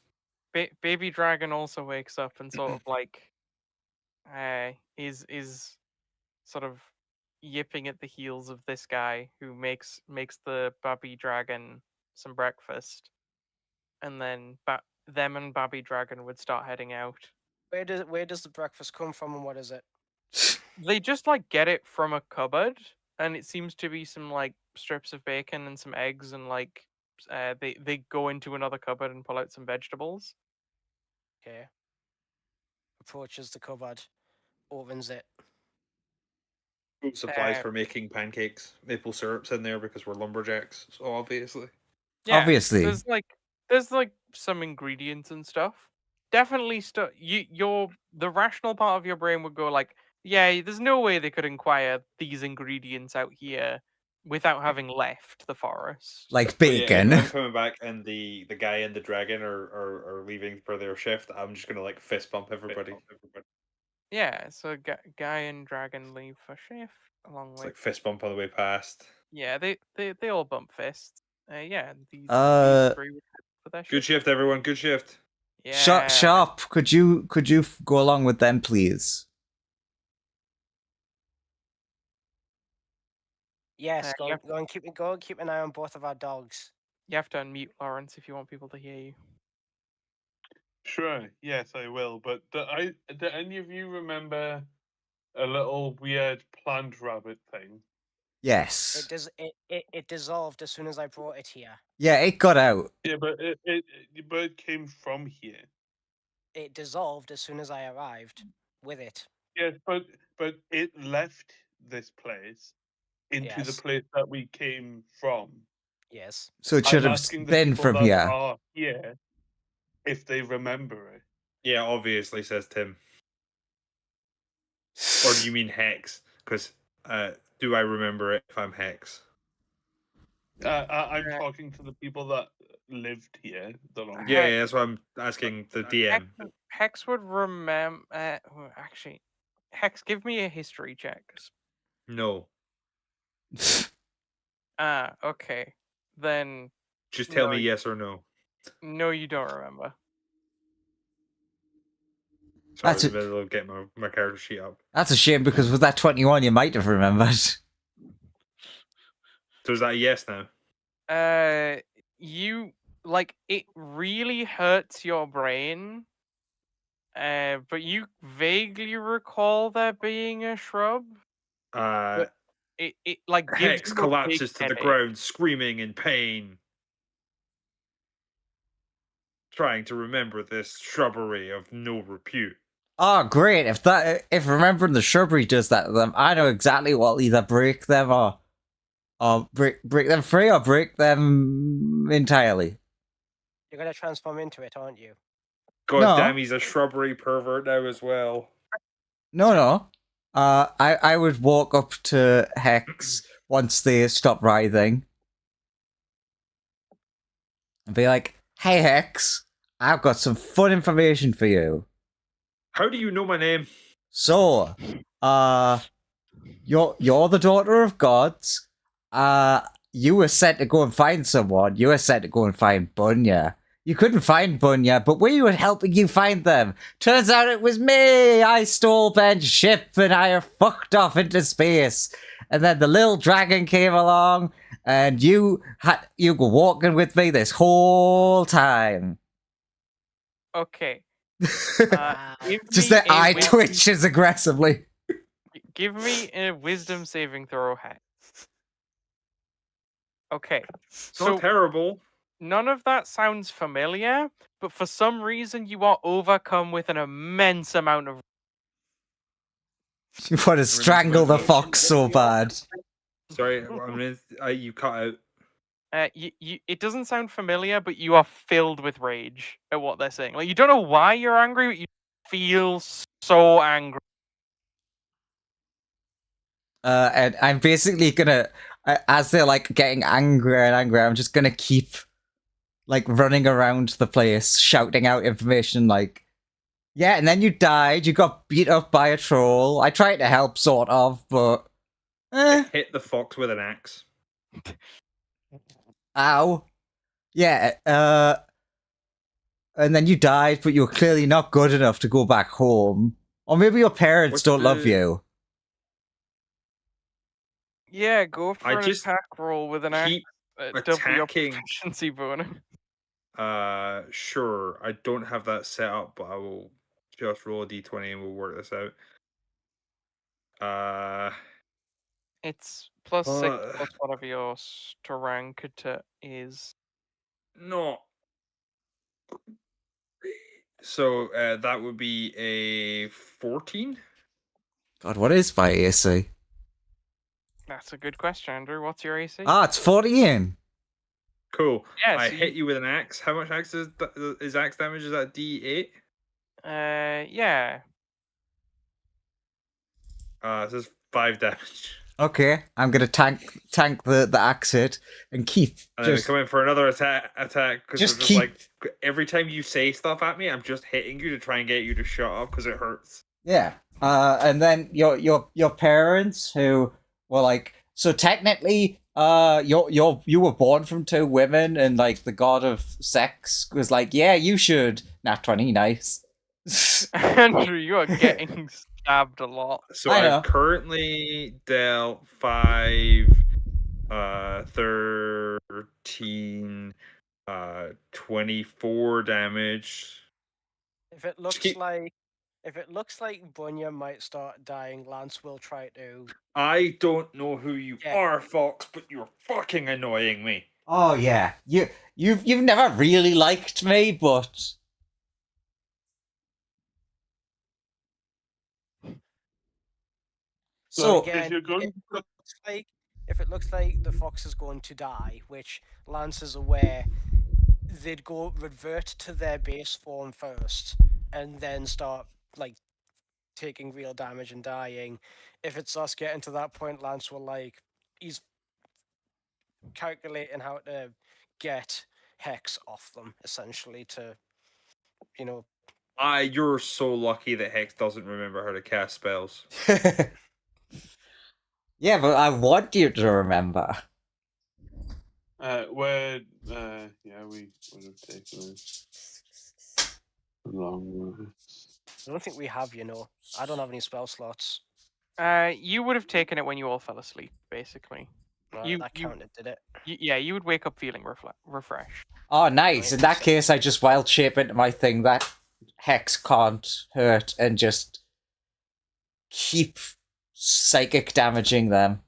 baby dragon also wakes up and sort of like, is sort of yipping at the heels of this guy who makes the baby dragon some breakfast, and then them and baby dragon would start heading out. Where does the breakfast come from and what is it? they just like get it from a cupboard, and it seems to be some like strips of bacon and some eggs, and like they go into another cupboard and pull out some vegetables. Okay. Approaches the cupboard, opens it. Food supplies Uh, for making pancakes. Maple syrup's in there because we're lumberjacks, so obviously. Yeah, Obviously. there's like some ingredients and stuff. Definitely stuff. The rational part of your brain would go like, yeah, there's no way they could acquire these ingredients out here without having left the forest. Like But yeah, bacon. if I'm coming back and the guy and the dragon are leaving for their shift, I'm just gonna like fist bump everybody. Yeah, so guy and dragon leave for shift along It's with like fist bump on the way past. yeah, they all bump fists. Yeah, these Uh, three would head for their Good shift. shift, everyone. Good shift. Yeah, Sharp, could you go along with them, please? Yes, you have- go and keep an eye on both of our dogs. you have to unmute Lawrence if you want people to hear you. Sure, yes, I will. But do any of you remember a little weird plant rabbit thing? Yes. It dissolved as soon as I brought it here. Yeah, it got out. Yeah, but it came from here. It dissolved as soon as I arrived with it. Yes, but it left this place into Yes. the place that we came from. Yes. So it should I'm have asking the been people from that here. are here if they remember it. Yeah, obviously, says Tim. Or do you mean Hex? Because do I remember it if I'm Hex? I'm Yeah. talking to the people that lived here the long Yeah, yeah, that's what I'm asking the DM. Hex would remember. Actually, Hex, give me a history check. No. Okay. Then Just tell No, me yes or no. no, you don't remember. Sorry, That's in it. the middle of getting my character sheet up. That's a shame because with that 21 you might have remembered. So is that a yes now? You like it really hurts your brain. But you vaguely recall there being a shrub. It like gives Hex you a big collapses to the headache. ground, screaming in pain. Trying to remember this shrubbery of no repute. Oh, great! If remembering the shrubbery does that to them, I know exactly what'll either break them or break them free or break them entirely. You're gonna transform into it, aren't you? God No. damn, he's a shrubbery pervert now as well. No. I would walk up to Hex once they stop writhing and be like, "Hey, Hex, I've got some fun information for you. How do you know my name? So, you're the daughter of gods. You were sent to go and find someone. You were sent to go and find Bunya. You couldn't find Bunya, but we were helping you find them. Turns out it was me. I stole Ben's ship and I fucked off into space. And then the little dragon came along, and you were walking with me this whole time." Okay. Wow. Give Just me their a eye wisdom- twitches aggressively. Give me a wisdom saving throw, Hex. Okay. It's So not terrible. none of that sounds familiar, but for some reason you are overcome with an immense amount of. You want to strangle the fox so bad. Sorry, you cut out. It doesn't sound familiar, but you are filled with rage at what they're saying. Like you don't know why you're angry, but you feel so angry. And I'm basically gonna, as they're like getting angrier and angrier, I'm just gonna keep like running around the place, shouting out information like, "Yeah, and then you died. You got beat up by a troll. I tried to help, sort of, but Hit the fox with an axe. ow. Yeah, and then you died, but you were clearly not good enough to go back home. Or maybe your parents What's don't love the- you." Yeah, go for I an just attack roll with an axe. Keep Double your attacking. proficiency bonus. Sure. I don't have that set up, but I will just roll a d20 and we'll work this out. It's +6 Uh, plus whatever your strength is. no. So that would be a 14. God, what is my AC? That's a good question, Andrew. What's your AC? Ah, it's 14. Cool. Yeah, I so hit you with an axe. How much axe is axe damage? Is that D8? Yeah. This is 5 damage. Okay, I'm gonna tank the axe hit and keep And then we just come in for another attack because just we're just keep- like every time you say stuff at me, I'm just hitting you to try and get you to shut up because it hurts. yeah. And then your parents who were like, so technically, you were born from two women, and like the god of sex was like, yeah, you should. Nat 20, nice. Andrew, you are getting stabbed a lot. So I know. I've currently dealt 5, 13, 24 damage. If it looks keep- like Bunya might start dying, Lance will try to. I don't know who you Yeah. are, Fox, but you're fucking annoying me. Oh yeah, you've never really liked me, but so Like, if you're going if it looks like the fox is going to die, which Lance is aware, they'd go revert to their base form first, and then start like taking real damage and dying. If it's us getting to that point, Lance will he's calculating how to get Hex off them, essentially, to You're so lucky that Hex doesn't remember how to cast spells. yeah, but I want you to remember. we would have taken a long rest. I don't think we have, I don't have any spell slots. You would have taken it when you all fell asleep, basically. Well, You- that you- counted, did it? Yeah, you would wake up feeling refreshed. Oh, nice. In that case, I just wild shape into my thing that Hex can't hurt and just keep psychic damaging them.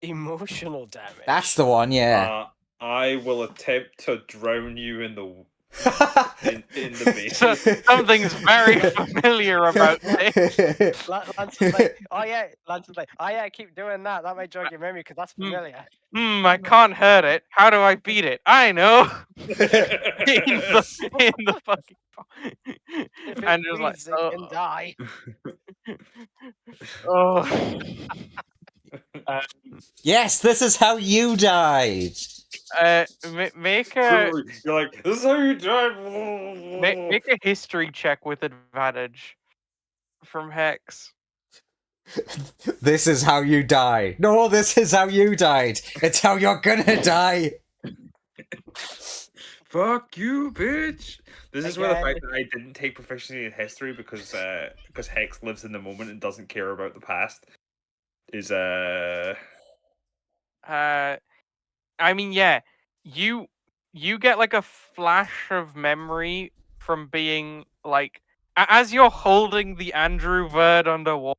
Emotional damage. That's the one, yeah. I will attempt to drown you in the in the base. So, something's very familiar about this. Lance is like, oh yeah, keep doing that. That might jog your memory because that's familiar. I can't hurt it. How do I beat it? I know. in the fucking. If it And just like, breathes, it can die. oh. Yes, this is how you died. Make a You're like, this is how you die. make a history check with advantage from Hex. This is how you die. No, this is how you died. It's how you're gonna die. Fuck you, bitch. This is where the fact Again. that I didn't take proficiency in history because Hex lives in the moment and doesn't care about the past is I mean, yeah, you get like a flash of memory from being like as you're holding the Andrew bird underwater,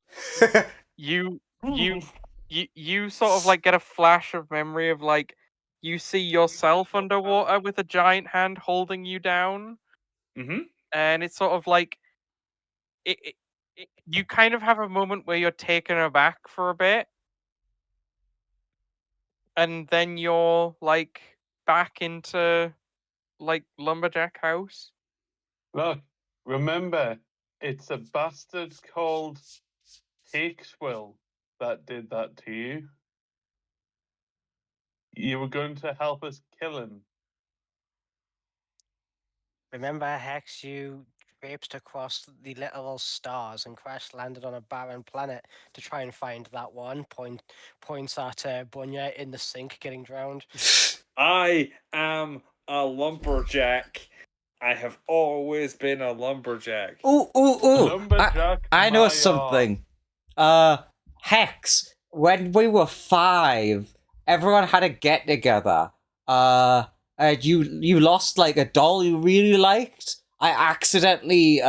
you sort of like get a flash of memory of like you see yourself underwater with a giant hand holding you down, and it's sort of like you kind of have a moment where you're taken aback for a bit. And then you're like back into like lumberjack house. Look, remember, it's a bastard called Takeswill that did that to you. You were going to help us kill him. Remember, Hex, you traipsed across the literal stars and crash landed on a barren planet to try and find that one. Points at Bunya in the sink getting drowned. I am a lumberjack. I have always been a lumberjack. Ooh. Lumberjack I know Maya. something. Hex, when we were 5, everyone had a get together. You lost like a doll you really liked. I accidentally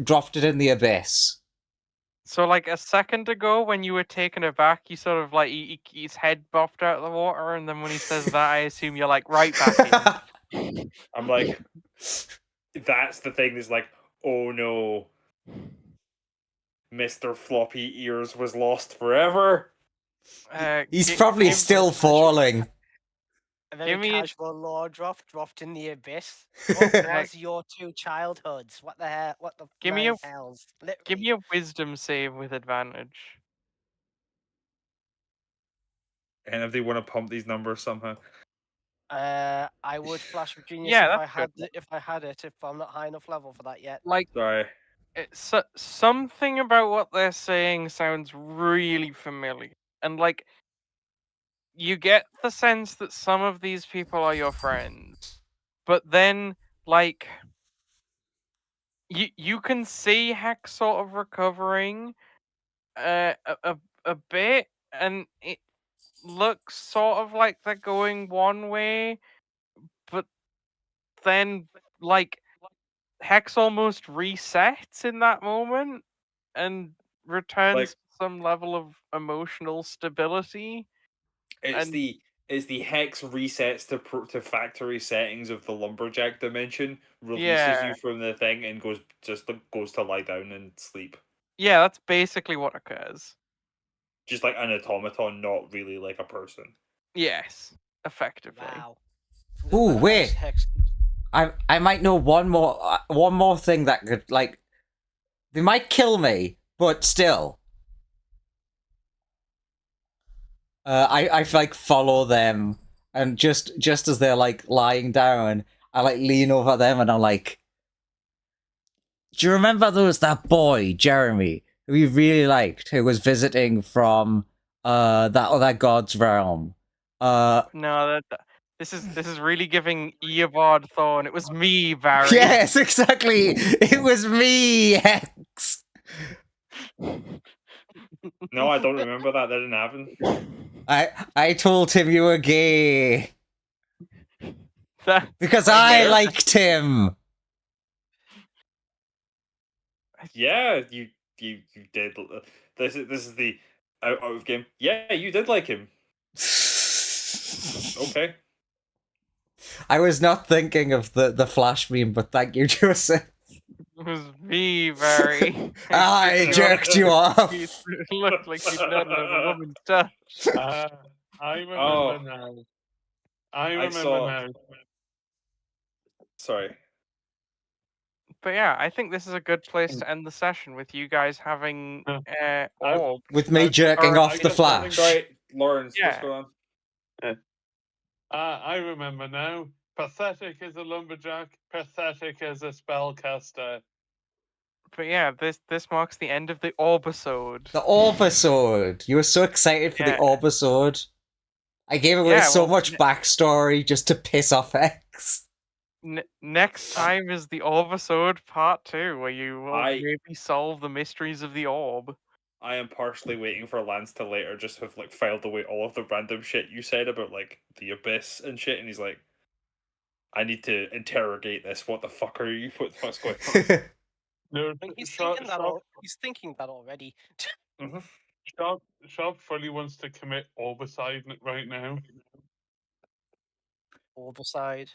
dropped it in the abyss. So, like a second ago, when you were taken aback, you sort of like his head bopped out of the water, and then when he says that, I assume you're like right back in. I'm like, that's the thing. Is like, oh no, Mr. Floppy Ears was lost forever. He's probably give- still falling. A very Give me- casual law dropped in the abyss. What was your two childhoods? What the hell? What the Give me nine a- hells? Give Literally. me a wisdom save with advantage. And if they want to pump these numbers somehow, I would flash of genius Yeah, if I that's had good. if I had it. If I'm not high enough level for that yet. Like sorry. it's something about what they're saying sounds really familiar, and like you get the sense that some of these people are your friends, but then like you can see Hex sort of recovering a bit, and it looks sort of like they're going one way, but then like Hex almost resets in that moment and returns Like- to some level of emotional stability. It's And- the hex resets to factory settings of the lumberjack dimension, releases Yeah. you from the thing, and goes to lie down and sleep. Yeah, that's basically what occurs. Just like an automaton, not really like a person. Yes, effectively. Wow. Ooh, But wait. Hex, I might know one more thing that could, like, they might kill me, but still. I like follow them, and just as they're like lying down, I like lean over them and I'm like, do you remember there was that boy, Jeremy, who we really liked, who was visiting from that other god's realm? No, this is really giving Eobard Thorn. It was me, Barry. Yes, exactly. It was me, Hex. No, I don't remember that. That didn't happen. I told him you were gay That- because I I know. liked him. Yeah, you did. This is the out of game. Yeah, you did like him. Okay. I was not thinking of the Flash meme, but thank you, Joseph. It was me, Barry. I jerked you off. It looked like you'd done a woman's touch. I remember Oh. now. I I remember saw- now. Sorry. But yeah, I think this is a good place to end the session with you guys having orb. With me I- jerking I off the got something Flash. Right, Lawrence, what's Yeah. going on? I remember now. Pathetic as a lumberjack, pathetic as a spellcaster. But yeah, this marks the end of the orbisode. The Orbisode. You were so excited for the Yeah. Orbisode. I gave away Yeah, so well, much backstory just to piss off X. Next time is the Orbisode Part 2, where you will I- maybe solve the mysteries of the orb. I am partially waiting for Lance to later just have like filed away all of the random shit you said about like the abyss and shit, and he's like, I need to interrogate this. What the fuck are you? What the fuck's going on? No, I think he's Shop, thinking that. He's thinking that already. Shop fully wants to commit Orbicide right now. Orbicide.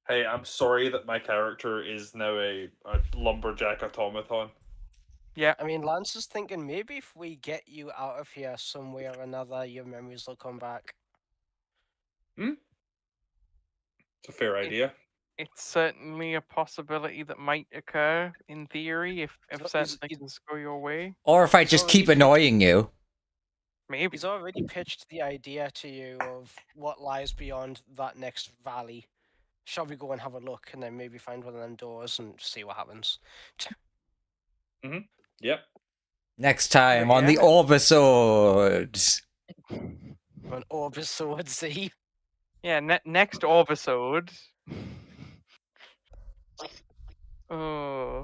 Hey, I'm sorry that my character is now a lumberjack automaton. I mean, Lance is thinking maybe if we get you out of here some way or another, your memories will come back. It's a fair idea. It's certainly a possibility that might occur in theory if So certain he's- things go your way. Or if I It's just keep already- annoying you. Maybe. He's already pitched the idea to you of what lies beyond that next valley. Shall we go and have a look and then maybe find one of them doors and see what happens? Yep. Next time on the Yeah. Orbisode. An Orbisode Z. Yeah, next Orbisode. Oh.